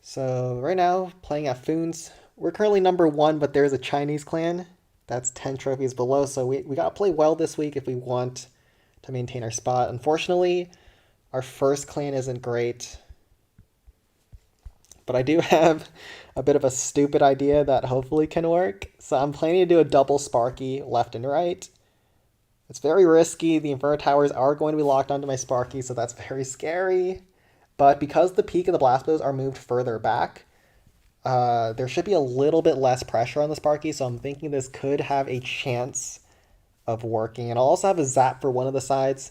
So right now, playing at Foons. We're currently number 1, but there's a Chinese clan that's 10 trophies below, so we gotta play well this week if we want to maintain our spot. Unfortunately, our first clan isn't great, but I do have a bit of a stupid idea that hopefully can work. So I'm planning to do a double Sparky left and right. It's very risky. The Inferno Towers are going to be locked onto my Sparky, so that's very scary. But because the peak of the blast bows are moved further back, there should be a little bit less pressure on the Sparky, so I'm thinking this could have a chance of working. And I'll also have a zap for one of the sides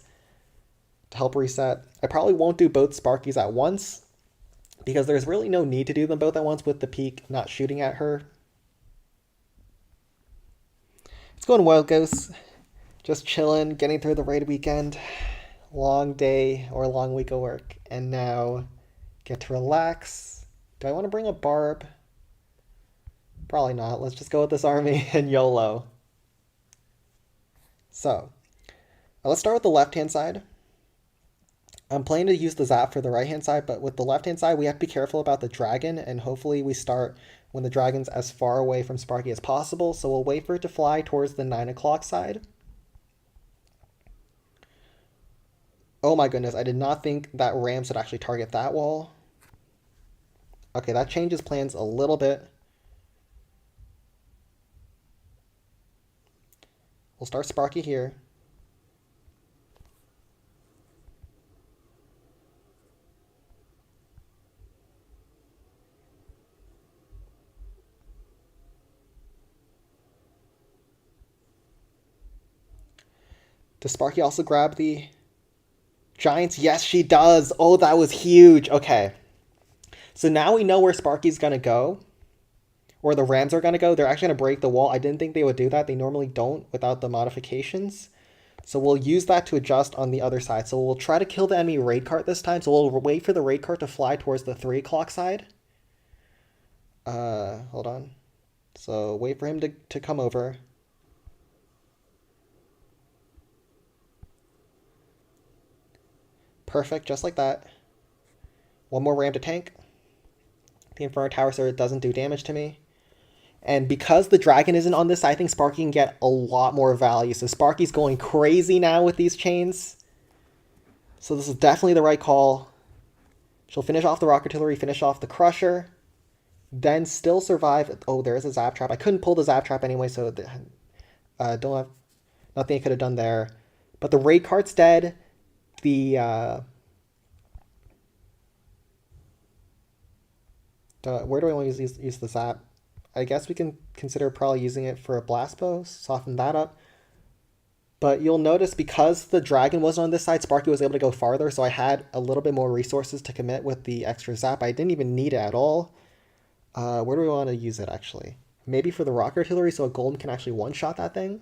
to help reset. I probably won't do both Sparkies at once, because there's really no need to do them both at once with the peak not shooting at her. It's going well, Ghosts. Just chilling, getting through the raid weekend. Long day or long week of work. And now get to relax. Do I want to bring a barb? Probably not. Let's just go with this army and YOLO. So, let's start with the left-hand side. I'm planning to use the zap for the right-hand side, but with the left-hand side, we have to be careful about the dragon, and hopefully we start when the dragon's as far away from Sparky as possible, so we'll wait for it to fly towards the 9 o'clock side. Oh my goodness, I did not think that Rams would actually target that wall. Okay, that changes plans a little bit. We'll start Sparky here. Does Sparky also grab the Giants? Yes, she does. Oh, that was huge. Okay. So now we know where Sparky's going to go. Or the Rams are going to go. They're actually going to break the wall. I didn't think they would do that. They normally don't without the modifications. So we'll use that to adjust on the other side. So we'll try to kill the enemy raid cart this time. So we'll wait for the raid cart to fly towards the 3 o'clock side. Hold on. So wait for him to come over. Perfect, just like that. One more ram to tank the Inferno Tower so it doesn't do damage to me. And because the dragon isn't on this side, I think Sparky can get a lot more value. So Sparky's going crazy now with these chains. So this is definitely the right call. She'll finish off the rock artillery, finish off the crusher, then still survive. Oh, there is a zap trap. I couldn't pull the zap trap anyway, so don't have nothing I could have done there. But the raid cart's dead. The where do I want to use the zap? I guess we can consider probably using it for a blast bow, soften that up. But you'll notice because the dragon wasn't on this side, Sparky was able to go farther, so I had a little bit more resources to commit with the extra zap. I didn't even need it at all. Where do we want to use it, actually? Maybe for the rock artillery so a golem can actually one-shot that thing?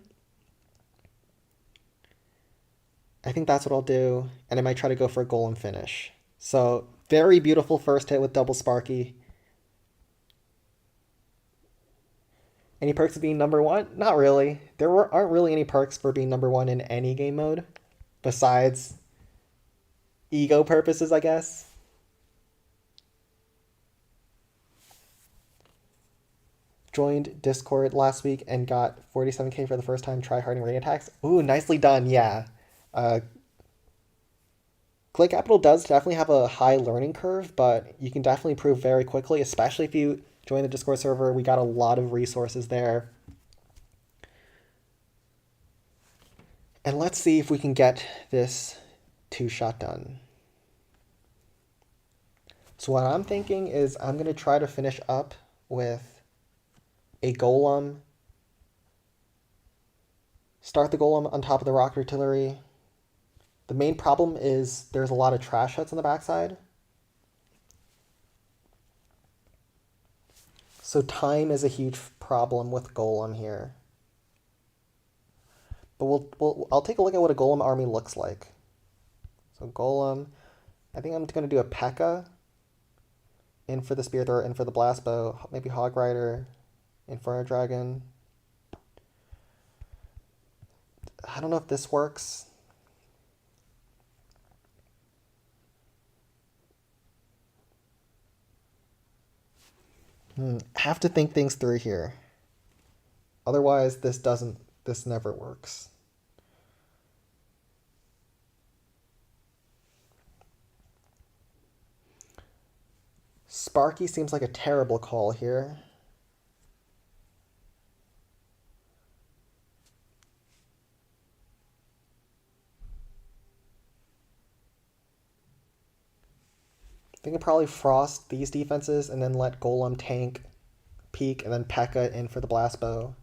I think that's what I'll do, and I might try to go for a golem finish. So, very beautiful first hit with double Sparky. Any perks of being number 1? Not really. Aren't really any perks for being number 1 in any game mode. Besides ego purposes, I guess. Joined Discord last week and got 47k for the first time tryharding raid attacks. Ooh, nicely done, yeah. Clay Capital does definitely have a high learning curve, but you can definitely improve very quickly, especially if you join the Discord server. We got a lot of resources there. And let's see if we can get this 2-shot done. So what I'm thinking is I'm going to try to finish up with a golem. Start the golem on top of the rock artillery. The main problem is there's a lot of trash huts on the backside. So time is a huge problem with golem here. But I'll take a look at what a golem army looks like. So golem, I think I'm going to do a P.E.K.K.A. in for the spear thrower, in for the blast bow, maybe Hog Rider, Inferno Dragon. I don't know if this works. Have to think things through here. Otherwise, this never works. Sparky seems like a terrible call here. I think I'd probably frost these defenses and then let Golem tank, peek, and then P.E.K.K.A in for the blast bow.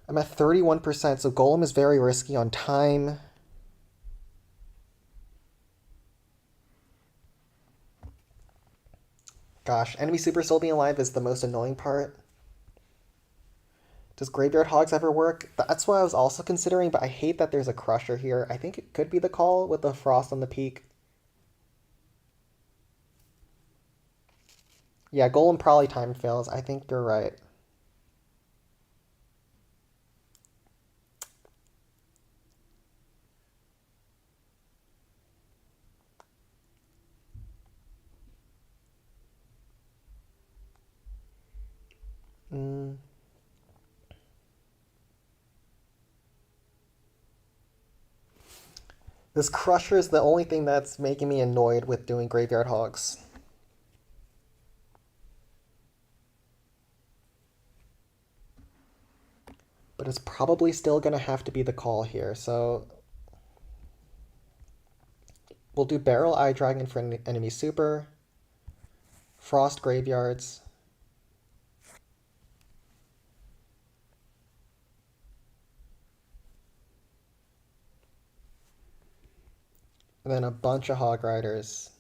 I'm at 31%, so Golem is very risky on time. Gosh, enemy super still being alive is the most annoying part. Does Graveyard Hogs ever work? That's what I was also considering, but I hate that there's a Crusher here. I think it could be the call with the Frost on the peak. Yeah, Golem probably time fails. I think you're right. This Crusher is the only thing that's making me annoyed with doing Graveyard Hogs. But it's probably still going to have to be the call here, so we'll do Barrel Eye Dragon for enemy super, Frost Graveyards, and then a bunch of Hog Riders,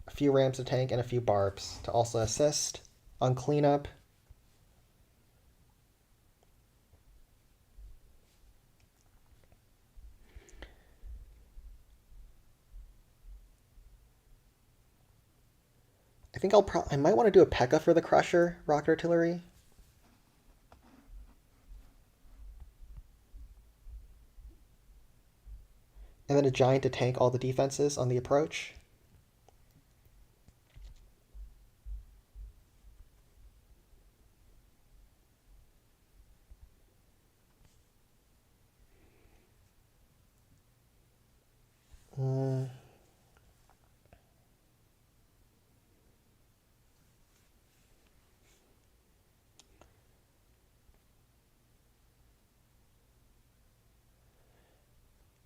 a few Rams to tank, and a few Barbs to also assist on cleanup. I think I might want to do a P.E.K.K.A for the Crusher, Rocket Artillery. And then a Giant to tank all the defenses on the approach.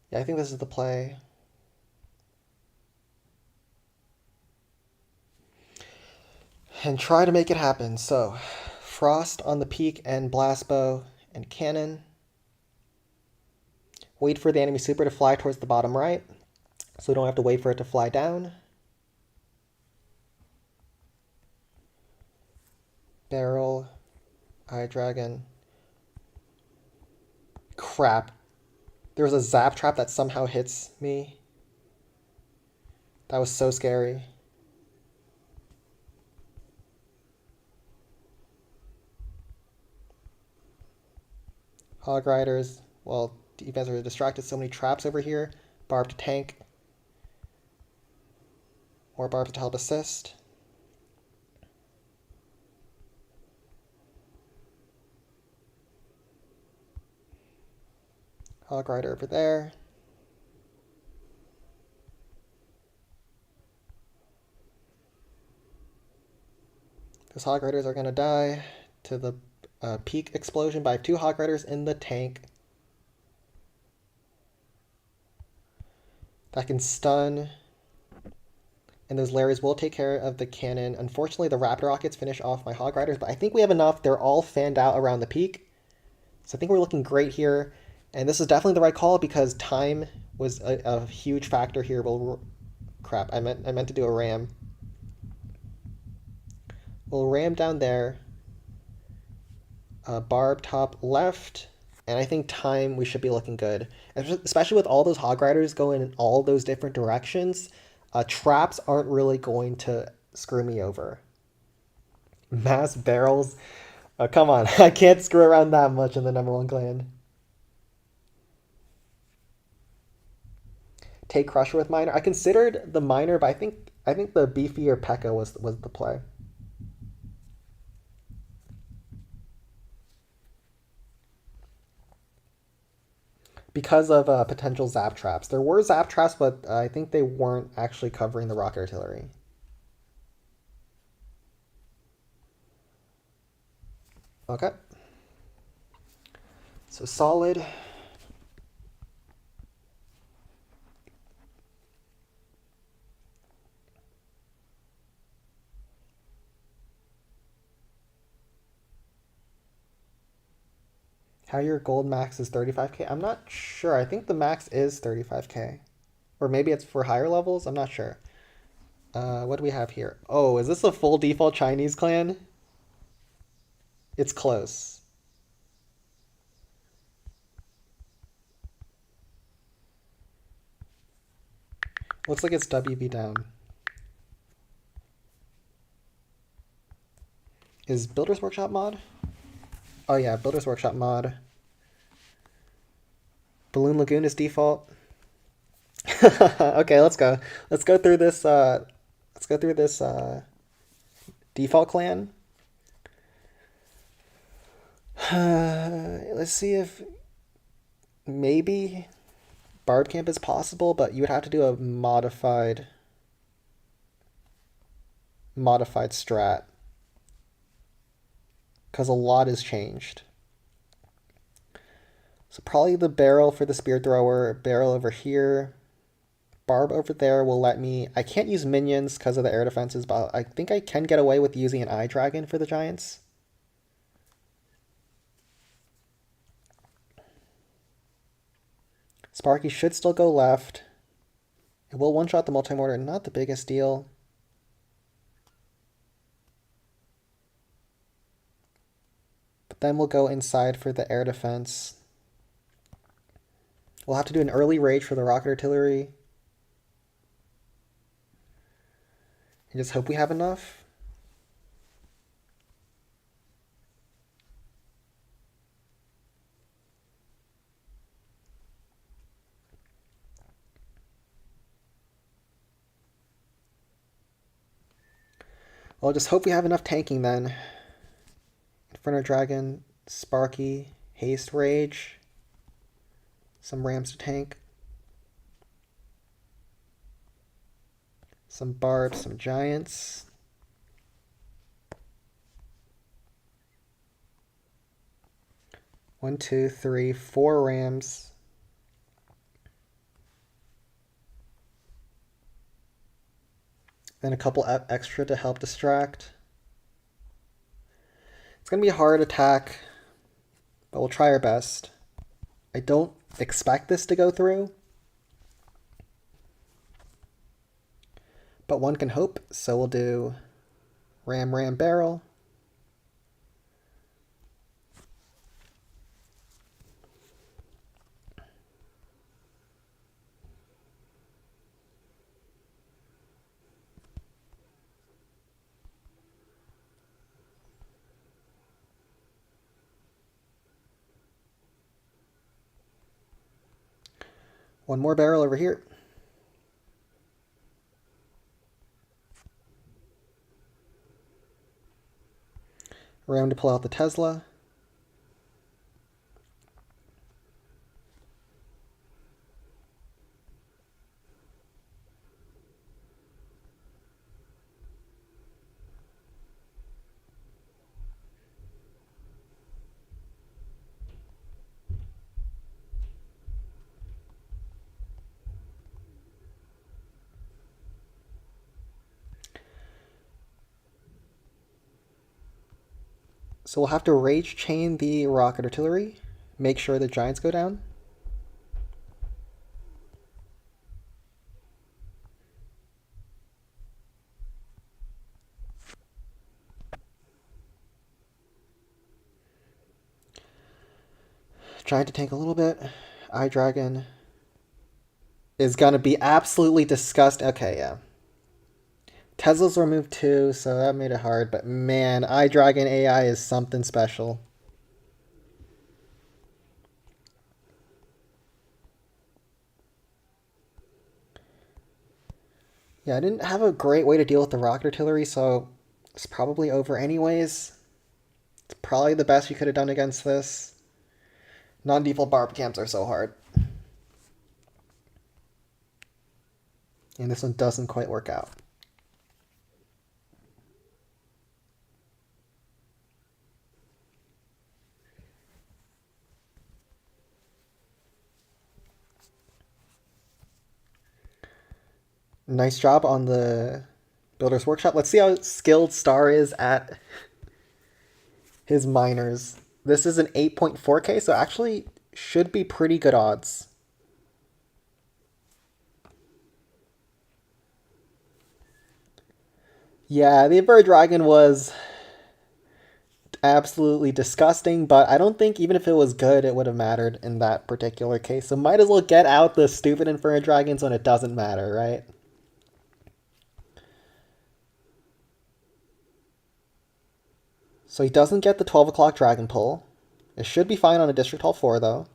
Yeah, I think this is the play. And try to make it happen. So, Frost on the peak and Blast Bow and Cannon. Wait for the enemy super to fly towards the bottom right, so we don't have to wait for it to fly down. Barrel, Eye Dragon. Crap. There was a Zap Trap that somehow hits me. That was so scary. Hog Riders. Well, defense are distracted. So many traps over here. Barb to tank. More Barbs to help assist. Hog Rider over there. Those Hog Riders are going to die to the peak explosion, but I have two Hog Riders in the tank. That can stun. And those Larrys will take care of the cannon. Unfortunately, the Raptor Rockets finish off my Hog Riders, but I think we have enough. They're all fanned out around the peak. So I think we're looking great here. And this is definitely the right call because time was a huge factor here. Well, crap, I meant to do a ram. We'll ram down there. Barb top left. And I think time we should be looking good. Especially with all those Hog Riders going in all those different directions. Traps aren't really going to screw me over. Mass barrels. Come on. I can't screw around that much in the #1 clan. Take Crusher with Miner. I considered the Miner, but I think I think the beefier P.E.K.K.A was the play. Because of potential zap traps. There were zap traps, but I think they weren't actually covering the rocket artillery. Okay. So solid. How your gold max is 35k? I'm not sure. I think the max is 35k. Or maybe it's for higher levels? I'm not sure. What do we have here? Oh, is this a full default Chinese clan? It's close. Looks like it's WB down. Is Builder's Workshop mod? Oh yeah, Builder's Workshop mod. Balloon Lagoon is default. Okay, let's go. Let's go through this default clan. Let's see if maybe Bard Camp is possible, but you would have to do a modified strat. Because a lot has changed. So probably the barrel for the spear thrower, barrel over here. Barb over there will let me... I can't use minions because of the air defenses, but I think I can get away with using an eye dragon for the giants. Sparky should still go left. It will one-shot the multi-mortar, not the biggest deal. But then we'll go inside for the air defense. We'll have to do an early rage for the rocket artillery. And just hope we have enough. Well, just hope we have enough tanking then. Inferno Dragon, Sparky, Haste Rage. Some Rams to tank. Some Barbs, some Giants. One, two, three, 4 Rams. Then a couple extra to help distract. It's going to be a hard attack, but we'll try our best. I don't expect this to go through, but one can hope. So we'll do Ram, Ram, Barrel. One more barrel over here. Ram to pull out the Tesla. So we'll have to rage chain the rocket artillery. Make sure the giants go down. Giant to tank a little bit. Eye Dragon is going to be absolutely disgusting. Okay, yeah. Tesla's removed too, so that made it hard. But man, Eye Dragon AI is something special. Yeah, I didn't have a great way to deal with the rocket artillery, so it's probably over anyways. It's probably the best you could have done against this. Non-default barb camps are so hard. And this one doesn't quite work out. Nice job on the Builder's Workshop. Let's see how skilled Star is at his miners. This is an 8.4k, so actually should be pretty good odds. Yeah, the Emperor Dragon was absolutely disgusting, but I don't think even if it was good, it would have mattered in that particular case. So might as well get out the stupid Inferno Dragons when it doesn't matter, right? So he doesn't get the 12 o'clock Dragon Pull. It should be fine on a District Hall 4, though.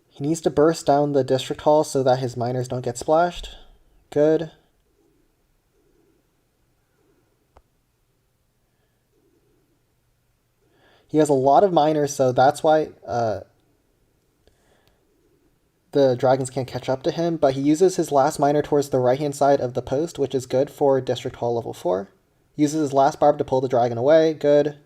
He needs to burst down the District Hall so that his miners don't get splashed. Good. He has a lot of miners, so that's why the dragons can't catch up to him, but he uses his last miner towards the right-hand side of the post, which is good for District Hall level 4. Uses his last barb to pull the dragon away. Good.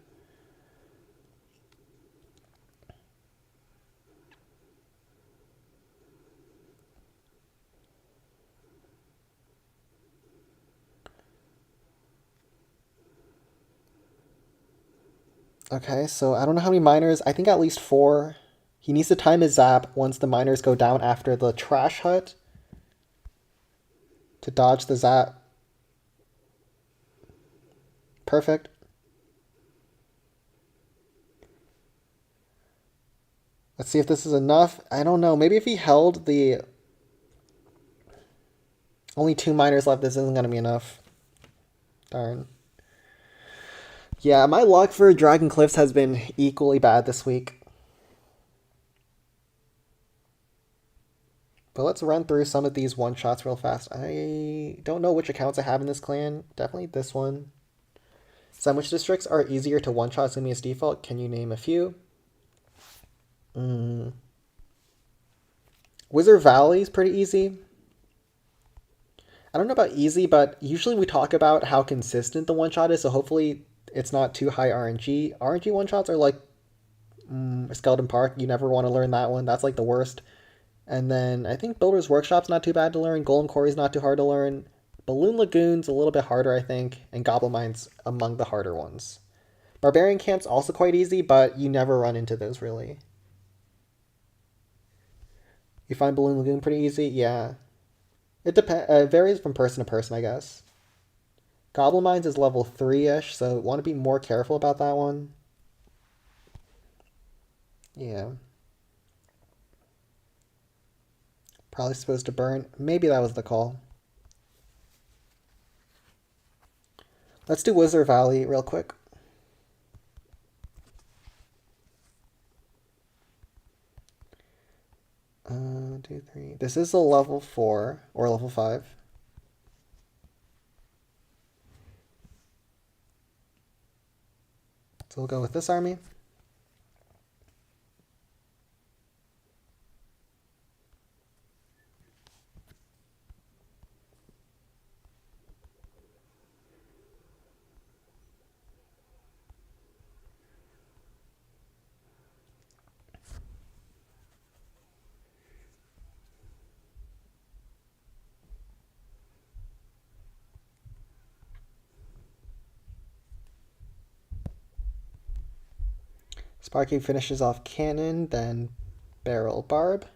Okay, so I don't know how many miners. I think at least 4. He needs to time his zap once the miners go down after the trash hut to dodge the zap. Perfect. Let's see if this is enough. I don't know. Maybe if he held the... Only 2 miners left, this isn't going to be enough. Darn. Yeah, my luck for Dragon Cliffs has been equally bad this week. But let's run through some of these one-shots real fast. I don't know which accounts I have in this clan. Definitely this one. Sandwich districts are easier to one-shot assuming it's default. Can you name a few? Wizard Valley is pretty easy. I don't know about easy, but usually we talk about how consistent the one-shot is, so hopefully it's not too high RNG. RNG one-shots are like Skeleton Park. You never want to learn that one. That's like the worst. And then I think Builder's Workshop's not too bad to learn. Golem Cory's not too hard to learn. Balloon Lagoon's a little bit harder, I think. And Goblin Mines among the harder ones. Barbarian Camp's also quite easy, but you never run into those, really. You find Balloon Lagoon pretty easy? Yeah. It varies from person to person, I guess. Goblin Mines is level 3-ish, so want to be more careful about that one. Yeah. Probably supposed to burn. Maybe that was the call. Let's do Wizard Valley real quick. 2, 3. This is a level 4 or level 5. So we'll go with this army. Sparky finishes off cannon, then barrel barb.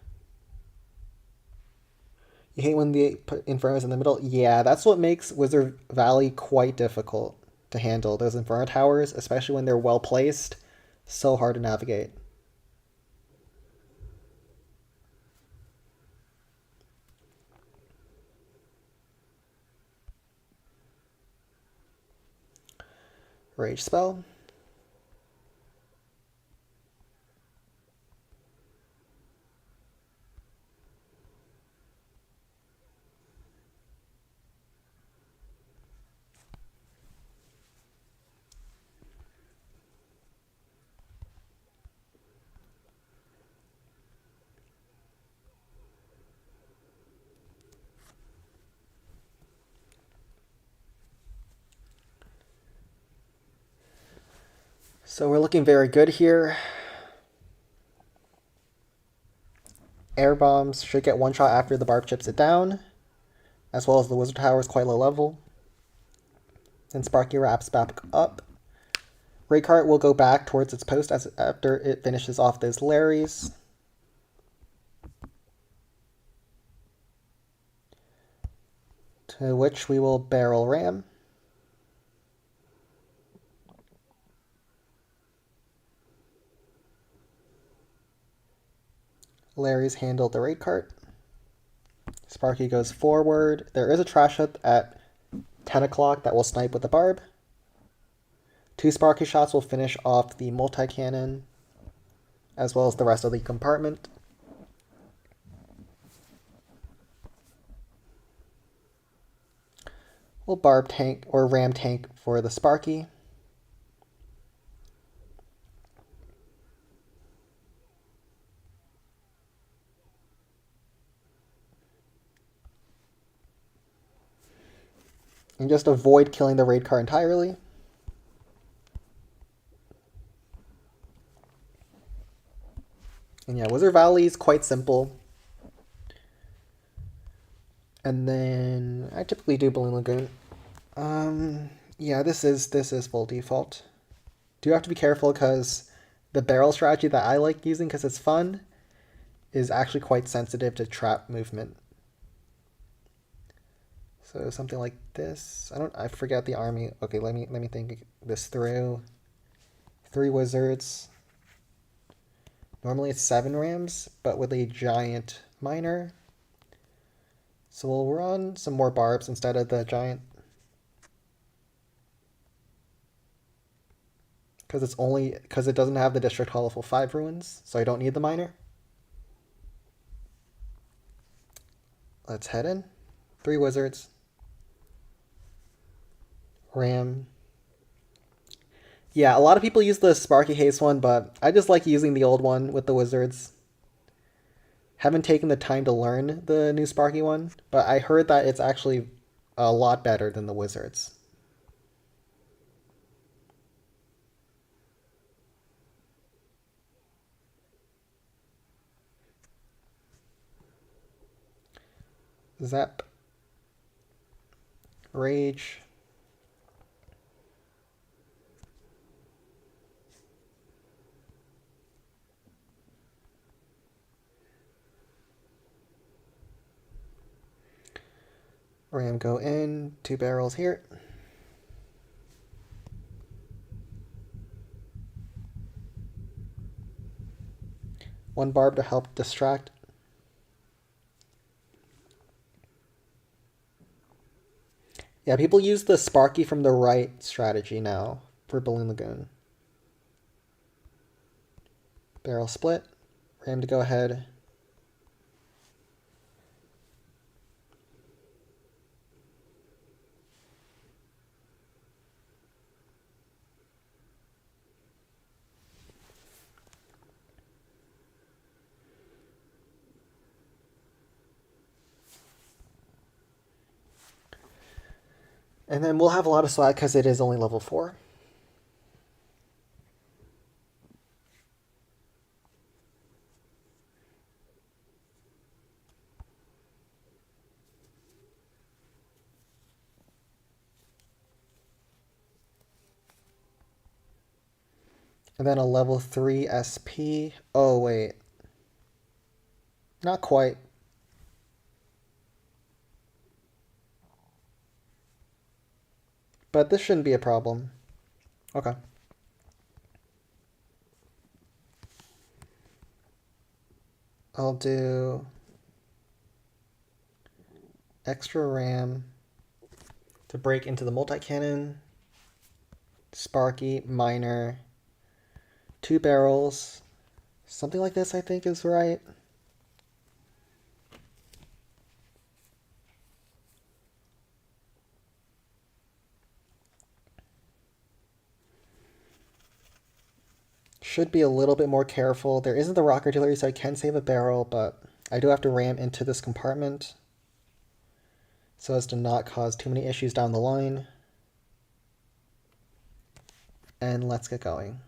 You hate when the Inferno's in the middle? Yeah, that's what makes Wizard Valley quite difficult to handle. Those Inferno towers, especially when they're well placed, so hard to navigate. Rage spell. So we're looking very good here. Air bombs should get one shot after the barb chips it down, as well as the wizard tower is quite low level. Then Sparky wraps back up. Raycart will go back towards its post after it finishes off those Larrys. To which we will barrel ram. Larry's handled the raid cart. Sparky goes forward. There is a trash hut at 10 o'clock that will snipe with the barb. 2 Sparky shots will finish off the multi-cannon, as well as the rest of the compartment. We'll barb tank or ram tank for the Sparky. And just avoid killing the raid car entirely. And yeah, Wizard Valley is quite simple. And then I typically do Balloon Lagoon. Yeah, this is full default. Do have to be careful because the barrel strategy that I like using because it's fun is actually quite sensitive to trap movement. So something like this. I forget the army. Okay, let me think this through. 3 wizards. Normally it's 7 rams, but with a giant miner. So we'll run some more barbs instead of the giant. Because it doesn't have the District Hall level 5 ruins, so I don't need the miner. Let's head in. 3 wizards. Ram. Yeah, a lot of people use the Sparky Haste one, but I just like using the old one with the wizards. Haven't taken the time to learn the new Sparky one, but I heard that it's actually a lot better than the wizards. Zap. Rage. Ram go in, 2 barrels here. One barb to help distract. Yeah, people use the Sparky from the right strategy now for Balloon Lagoon. Barrel split. Ram to go ahead. And then we'll have a lot of swag because it is only level 4. And then a level 3 SP. Oh, wait. Not quite. But this shouldn't be a problem. Okay. I'll do extra RAM to break into the multi-cannon. Sparky, Miner, 2 barrels. Something like this, I think, is right. Should be a little bit more careful. There isn't the rock artillery, so I can save a barrel, but I do have to ram into this compartment so as to not cause too many issues down the line. And let's get going.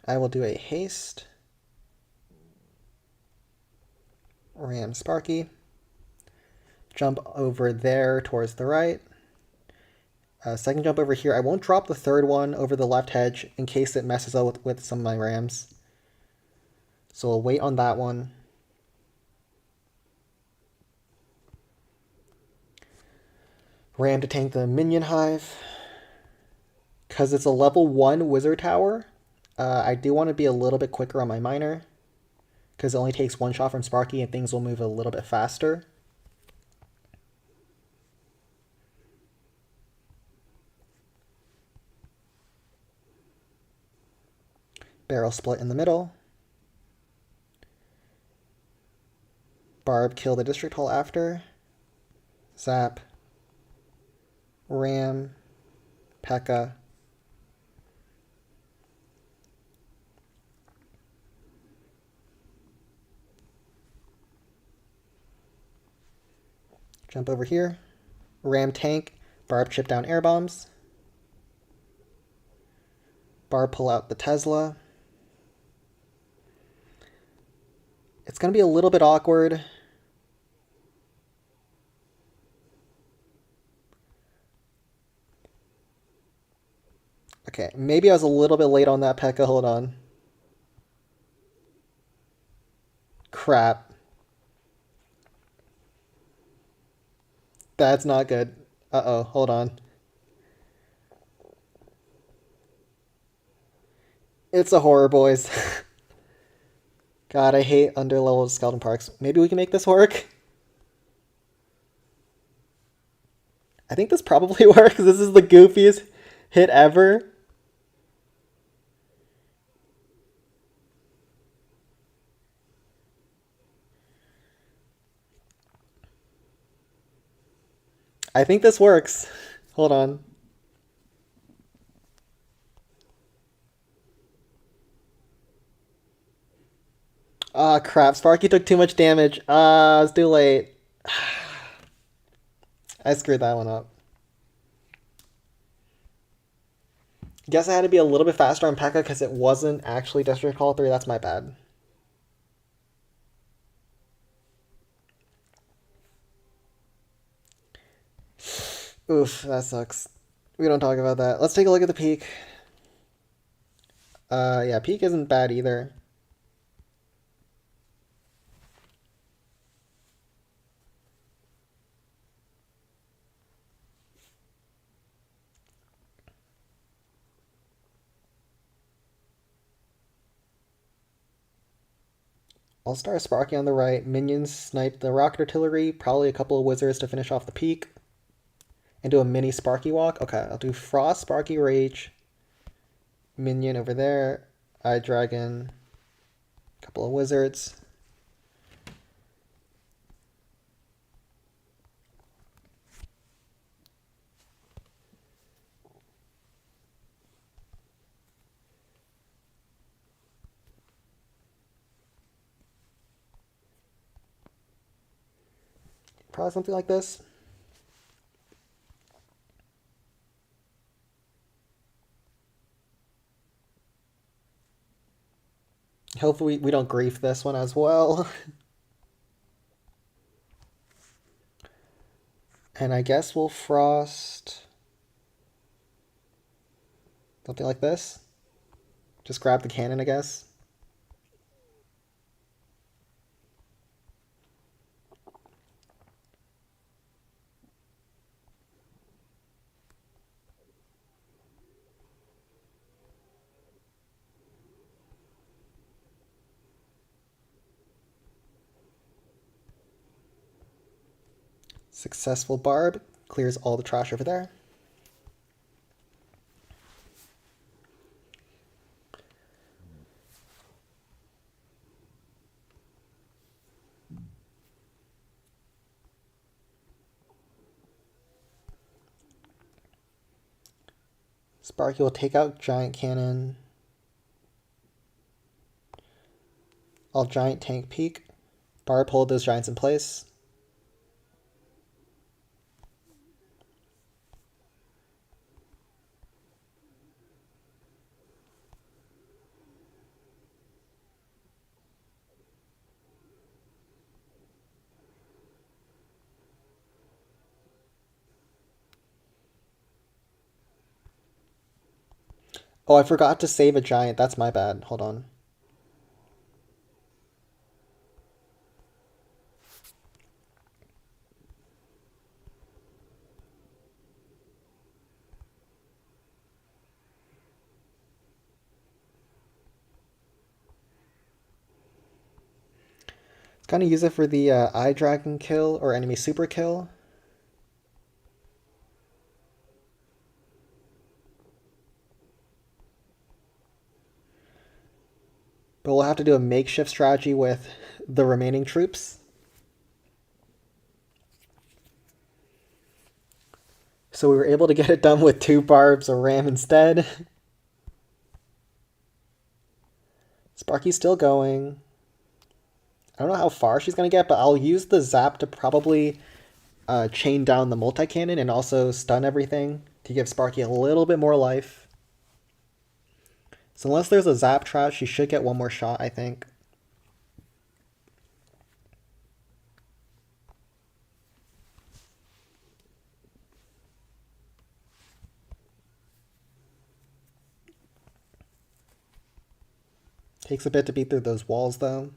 I will do a haste. Ram Sparky. Jump over there towards the right. Second jump over here. I won't drop the third one over the left hedge in case it messes up with some of my rams. So we'll wait on that one. Ram to tank the minion hive. Because it's a level 1 wizard tower, I do want to be a little bit quicker on my miner. Because it only takes 1 shot from Sparky and things will move a little bit faster. Barrel split in the middle. Barb kill the district hall after. Zap. Ram. P.E.K.K.A. Jump over here. Ram tank. Barb chip down air bombs. Barb pull out the Tesla. It's going to be a little bit awkward. Okay, maybe I was a little bit late on that P.E.K.K.A. Hold on. Crap. That's not good. Uh-oh, hold on. It's a horror, boys. God, I hate underleveled skeleton parks. Maybe we can make this work? I think this probably works. This is the goofiest hit ever. I think this works. Hold on. Ah, crap. Sparky took too much damage. It's too late. I screwed that one up. Guess I had to be a little bit faster on P.E.K.K.A. because it wasn't actually District Hall 3. That's my bad. Oof, that sucks. We don't talk about that. Let's take a look at the peak. Yeah, peak isn't bad either. I'll start Sparky on the right. Minions snipe the rocket artillery. Probably a couple of wizards to finish off the peak. And do a mini Sparky walk. Okay, I'll do Frost, Sparky, Rage. Minion over there. Eye Dragon. Couple of wizards. Probably something like this. Hopefully we don't grief this one as well. And I guess we'll Frost something like this. Just grab the cannon, I guess. Successful barb. Clears all the trash over there. Sparky will take out Giant Cannon. I'll Giant Tank Peak. Barb hold those giants in place. Oh, I forgot to save a giant. That's my bad. Hold on. Gonna use it for the Eye Dragon kill or enemy super kill. But we'll have to do a makeshift strategy with the remaining troops. So we were able to get it done with 2 barbs, a ram instead. Sparky's still going. I don't know how far she's going to get, but I'll use the zap to probably chain down the multi-cannon and also stun everything to give Sparky a little bit more life. So unless there's a zap trap, she should get one more shot, I think. Takes a bit to beat through those walls, though.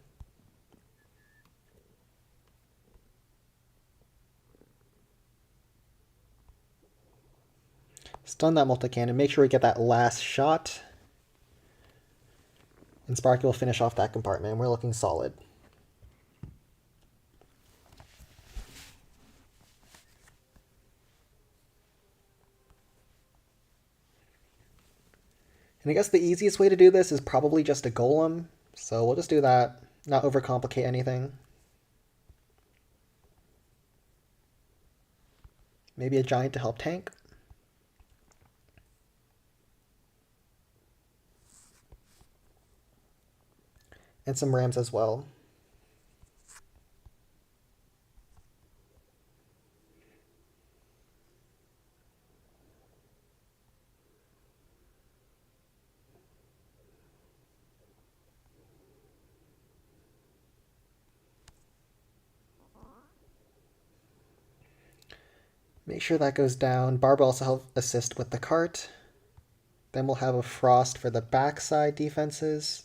Stun that multi-cannon. Make sure we get that last shot. And Sparky will finish off that compartment. We're looking solid. And I guess the easiest way to do this is probably just a golem. So we'll just do that. Not overcomplicate anything. Maybe a giant to help tank. And some rams as well. Make sure that goes down. Barb will also help assist with the cart. Then we'll have a frost for the backside defenses.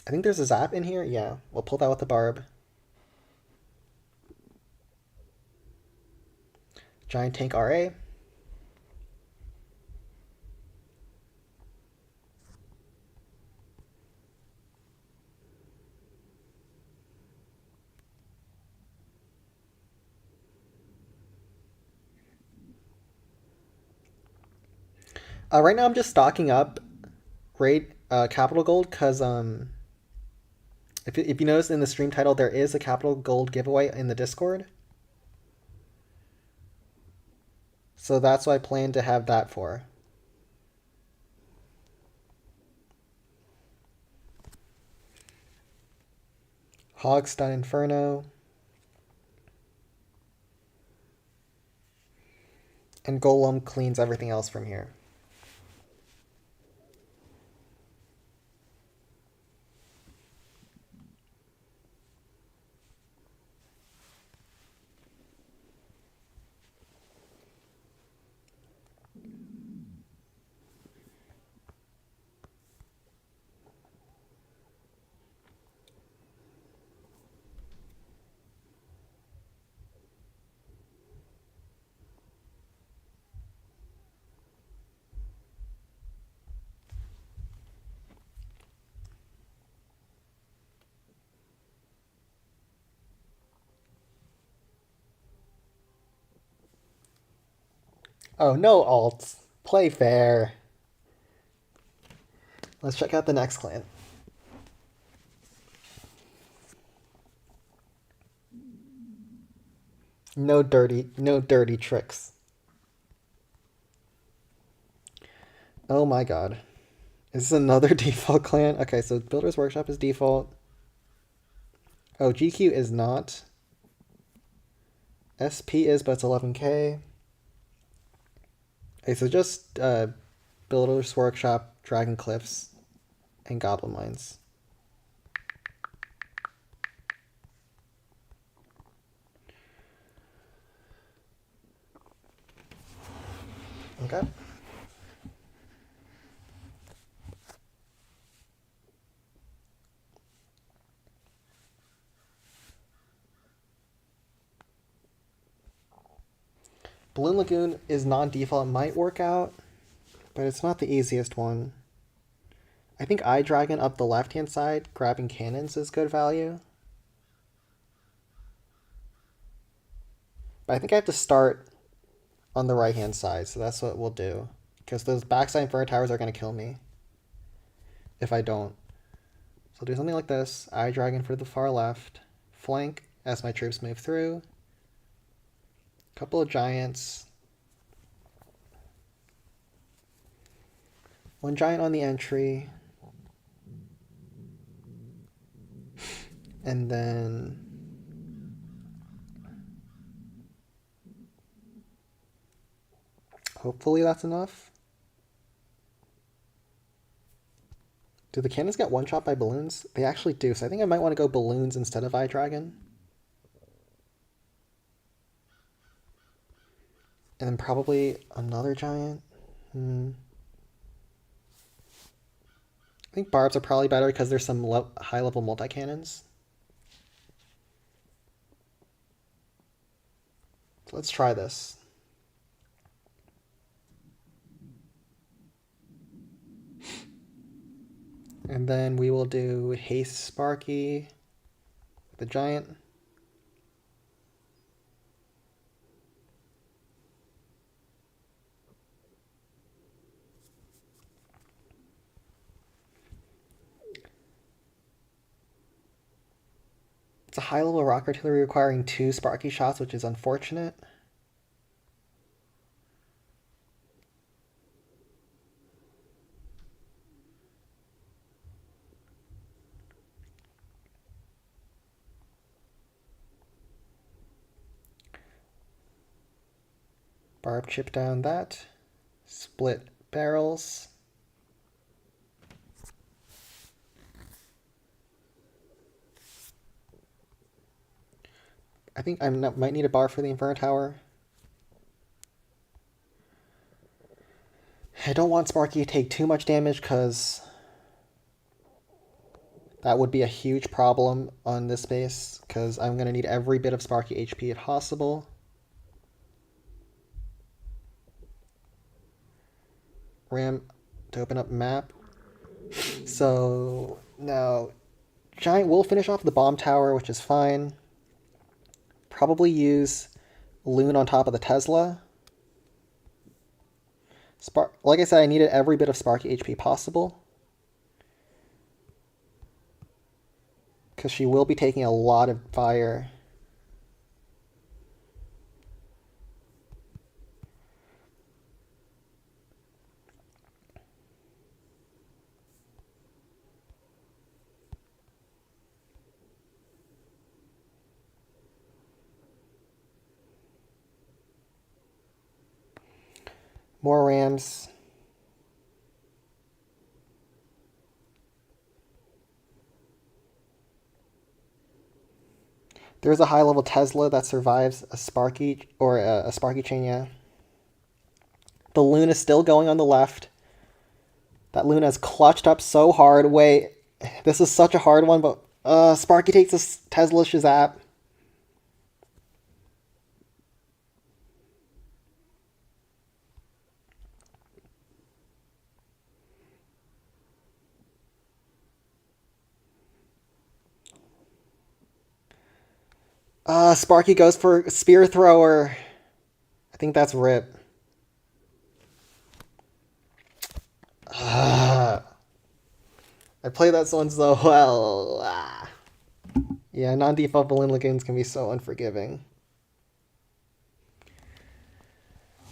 I think there's a zap in here. Yeah, we'll pull that with the barb. Giant tank RA. Right now I'm just stocking up great capital gold because if you notice in the stream title there is a capital gold giveaway in the Discord. So that's what I plan to have that for. Hog Stun Inferno. And Golem cleans everything else from here. Oh, no alts. Play fair. Let's check out the next clan. No dirty tricks. Oh my god. Is this another default clan? Okay, so Builder's Workshop is default. Oh, GQ is not. SP is, but it's 11k. Okay, so just Builder's Workshop, Dragon Cliffs, and Goblin Mines. Okay. Balloon Lagoon is non-default. It might work out, but it's not the easiest one. I think Eye Dragon up the left-hand side, grabbing cannons is good value. But I think I have to start on the right-hand side, so that's what we'll do. Because those backside Inferno Towers are going to kill me if I don't. So I'll do something like this. Eye Dragon for the far left. Flank as my troops move through. Couple of giants. One giant on the entry. And then hopefully that's enough. Do the cannons get one shot by balloons? They actually do, so I think I might want to go balloons instead of Eye Dragon. And then probably another giant. I think barbs are probably better because there's some high-level multi-cannons. So let's try this. And then we will do Haste Sparky, the giant. It's a high-level rock artillery requiring 2 Sparky shots, which is unfortunate. Barb chip down that. Split barrels. I think I might need a bar for the Inferno Tower. I don't want Sparky to take too much damage because that would be a huge problem on this base because I'm going to need every bit of Sparky HP if possible. Ram to open up map. So now Giant will finish off the bomb tower, which is fine. Probably use Loon on top of the Tesla. Like I said, I needed every bit of Sparky HP possible. Because she will be taking a lot of fire. More rams. There's a high-level Tesla that survives a Sparky, or a Sparky chain, yeah. The Loon is still going on the left. That Loon has clutched up so hard. Wait, this is such a hard one, but Sparky takes this Tesla Shazap. Sparky goes for Spear Thrower. I think that's RIP. I play that one so well. Yeah, non-default balloon lagoons can be so unforgiving.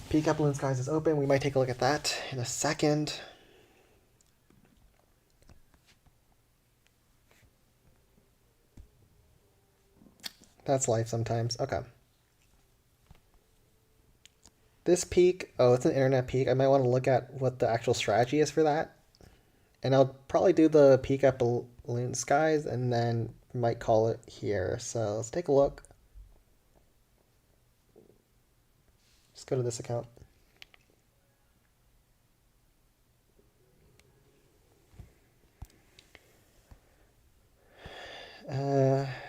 Peak up balloon skies is open. We might take a look at that in a second. That's life sometimes. Okay. This peak, oh, it's an internet peak. I might want to look at what the actual strategy is for that. And I'll probably do the peak at balloon skies and then might call it here. So let's take a look. Just go to this account.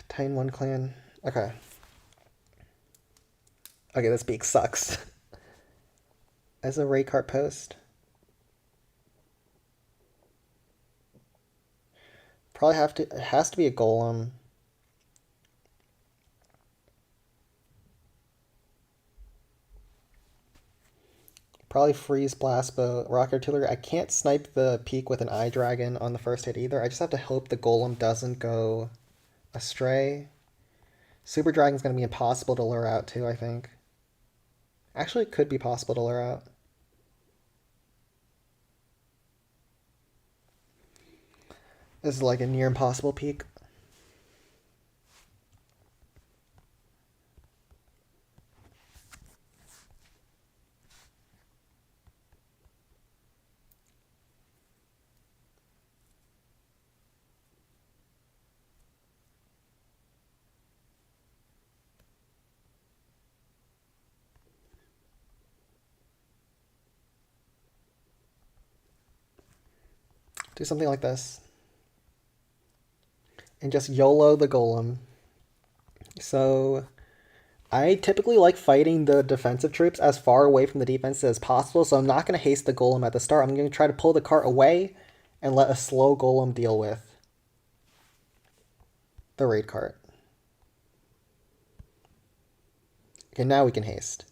Titan 1 clan. Okay. Okay, this peak sucks. As a raid cart post. Probably have to, it has to be a golem. Probably freeze blast bow, rock artillery. I can't snipe the peak with an eye dragon on the first hit either. I just have to hope the golem doesn't go astray. Super dragon's gonna be impossible to lure out too, I think. Actually, it could be possible to lure out. This is like a near impossible peak. Do something like this. And just YOLO the golem. So I typically like fighting the defensive troops as far away from the defense as possible, so I'm not going to haste the golem at the start. I'm going to try to pull the cart away and let a slow golem deal with the raid cart. Okay, now we can haste.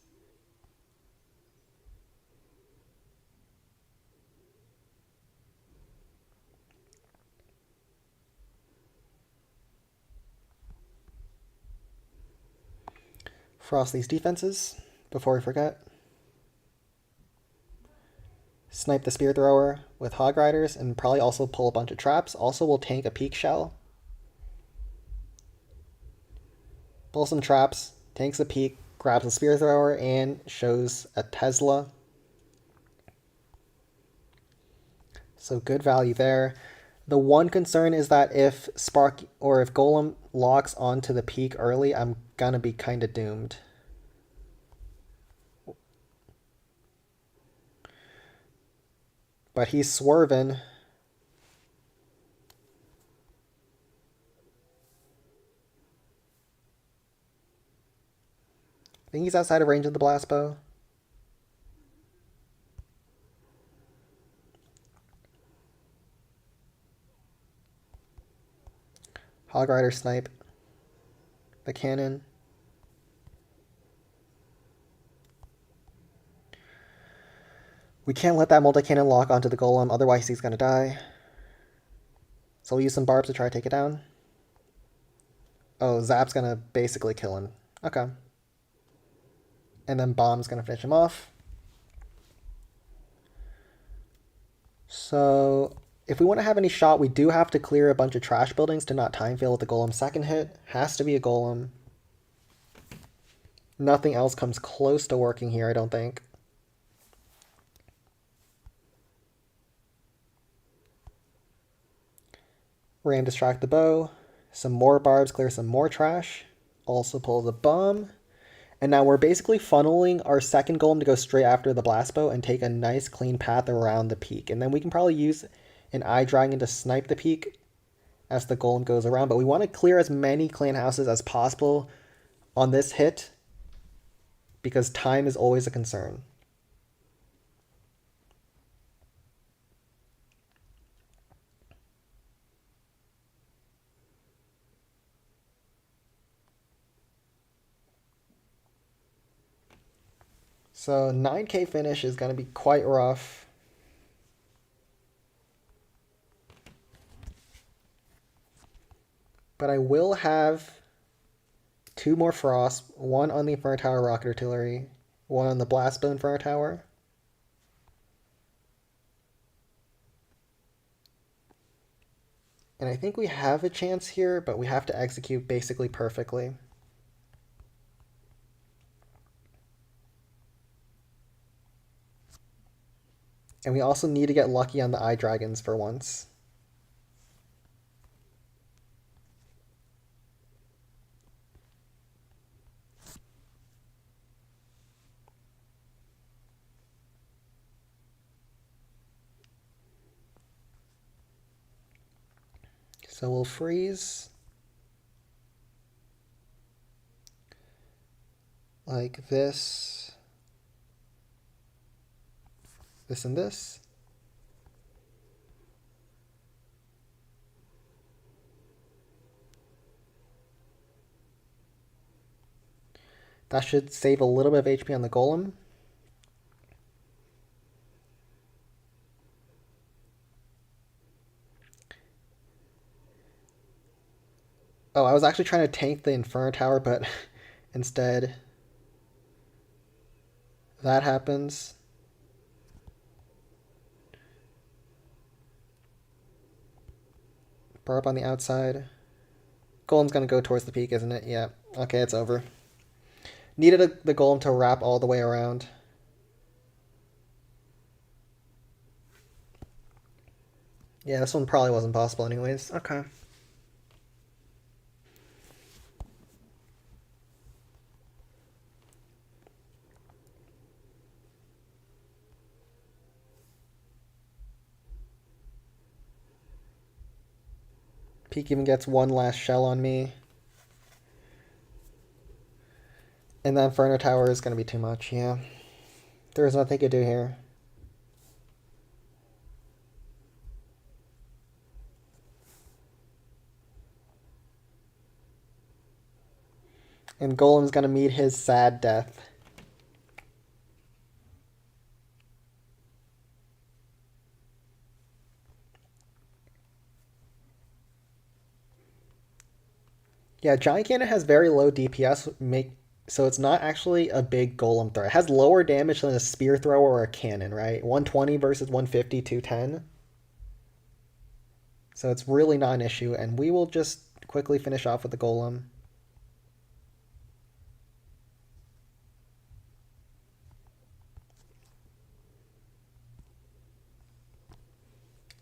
Frost these defenses before we forget. Snipe the spear thrower with hog riders and probably also pull a bunch of traps. Also, we'll tank a peak shell. Pull some traps, tanks a peak, grabs a spear thrower, and shows a Tesla. So good value there. The one concern is that if Sparky or if Golem locks onto the peak early, I'm gonna be kind of doomed. But he's swerving. I think he's outside of range of the blast bow. Hog Rider snipe the cannon. We can't let that multi-cannon lock onto the golem, otherwise he's gonna die. So we'll use some barbs to try to take it down. Oh, Zap's gonna basically kill him. Okay. And then Bomb's gonna finish him off. So if we want to have any shot, we do have to clear a bunch of trash buildings to not time fail with the golem's second hit. Has to be a golem. Nothing else comes close to working here, I don't think. Ram distract the bow. Some more barbs, clear some more trash. Also pull the bomb. And now we're basically funneling our second golem to go straight after the blast bow and take a nice clean path around the peak. And then we can probably use an eye dragon to snipe the peak as the golem goes around. But we want to clear as many clan houses as possible on this hit because time is always a concern. So 9k finish is going to be quite rough. But I will have 2 more frost, 1 on the Inferno Tower Rocket Artillery, 1 on the Blast Bow Inferno Tower. And I think we have a chance here, but we have to execute basically perfectly. And we also need to get lucky on the Eye Dragons for once. So we'll freeze like this, this and this. That should save a little bit of HP on the Golem. Oh, I was actually trying to tank the Inferno Tower, but instead that happens. Bar up on the outside. Golem's gonna go towards the peak, isn't it? Yeah. Okay, it's over. Needed the Golem to wrap all the way around. Yeah, this one probably wasn't possible anyways. Okay. Peak even gets 1 last shell on me. And the Inferno Tower is going to be too much, yeah. There's nothing to do here. And Golem's going to meet his sad death. Yeah, Giant Cannon has very low DPS, so it's not actually a big Golem throw. It has lower damage than a Spear Thrower or a Cannon, right? 120 versus 150, 210. So it's really not an issue, and we will just quickly finish off with the Golem.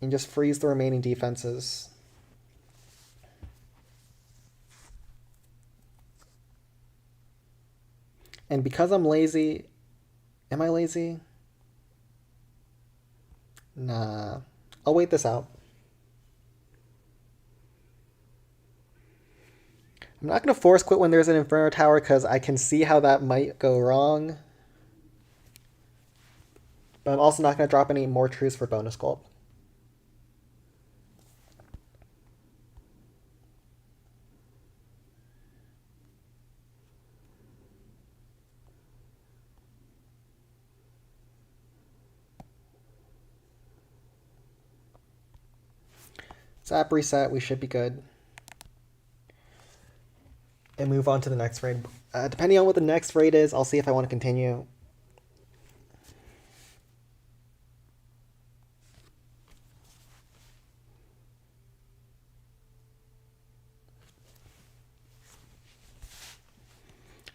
And just freeze the remaining defenses. And because I'm lazy... Am I lazy? Nah. I'll wait this out. I'm not going to force quit when there's an Inferno Tower because I can see how that might go wrong. But I'm also not going to drop any more truths for bonus gold. Zap reset, we should be good. And move on to the next raid. Depending on what the next raid is, I'll see if I want to continue.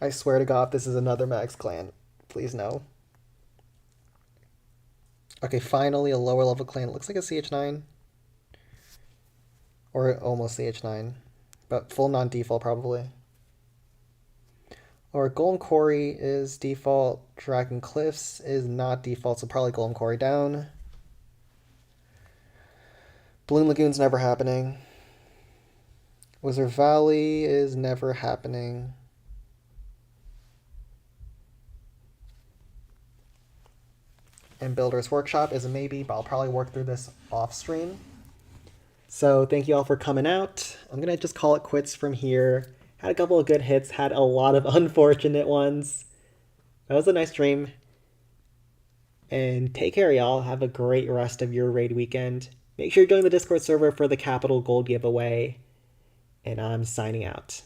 I swear to God, this is another Max clan. Please no. Okay, finally a lower level clan. It looks like a CH9. Or almost CH9. But full non-default probably. Or Golem Cory is default. Dragon Cliffs is not default, so probably Golem Cory down. Balloon Lagoon's never happening. Wizard Valley is never happening. And Builder's Workshop is a maybe, but I'll probably work through this off stream. So thank you all for coming out. I'm going to just call it quits from here. Had a couple of good hits, had a lot of unfortunate ones. That was a nice stream. And take care, y'all. Have a great rest of your raid weekend. Make sure you join the Discord server for the Capital Gold giveaway. and I'm signing out.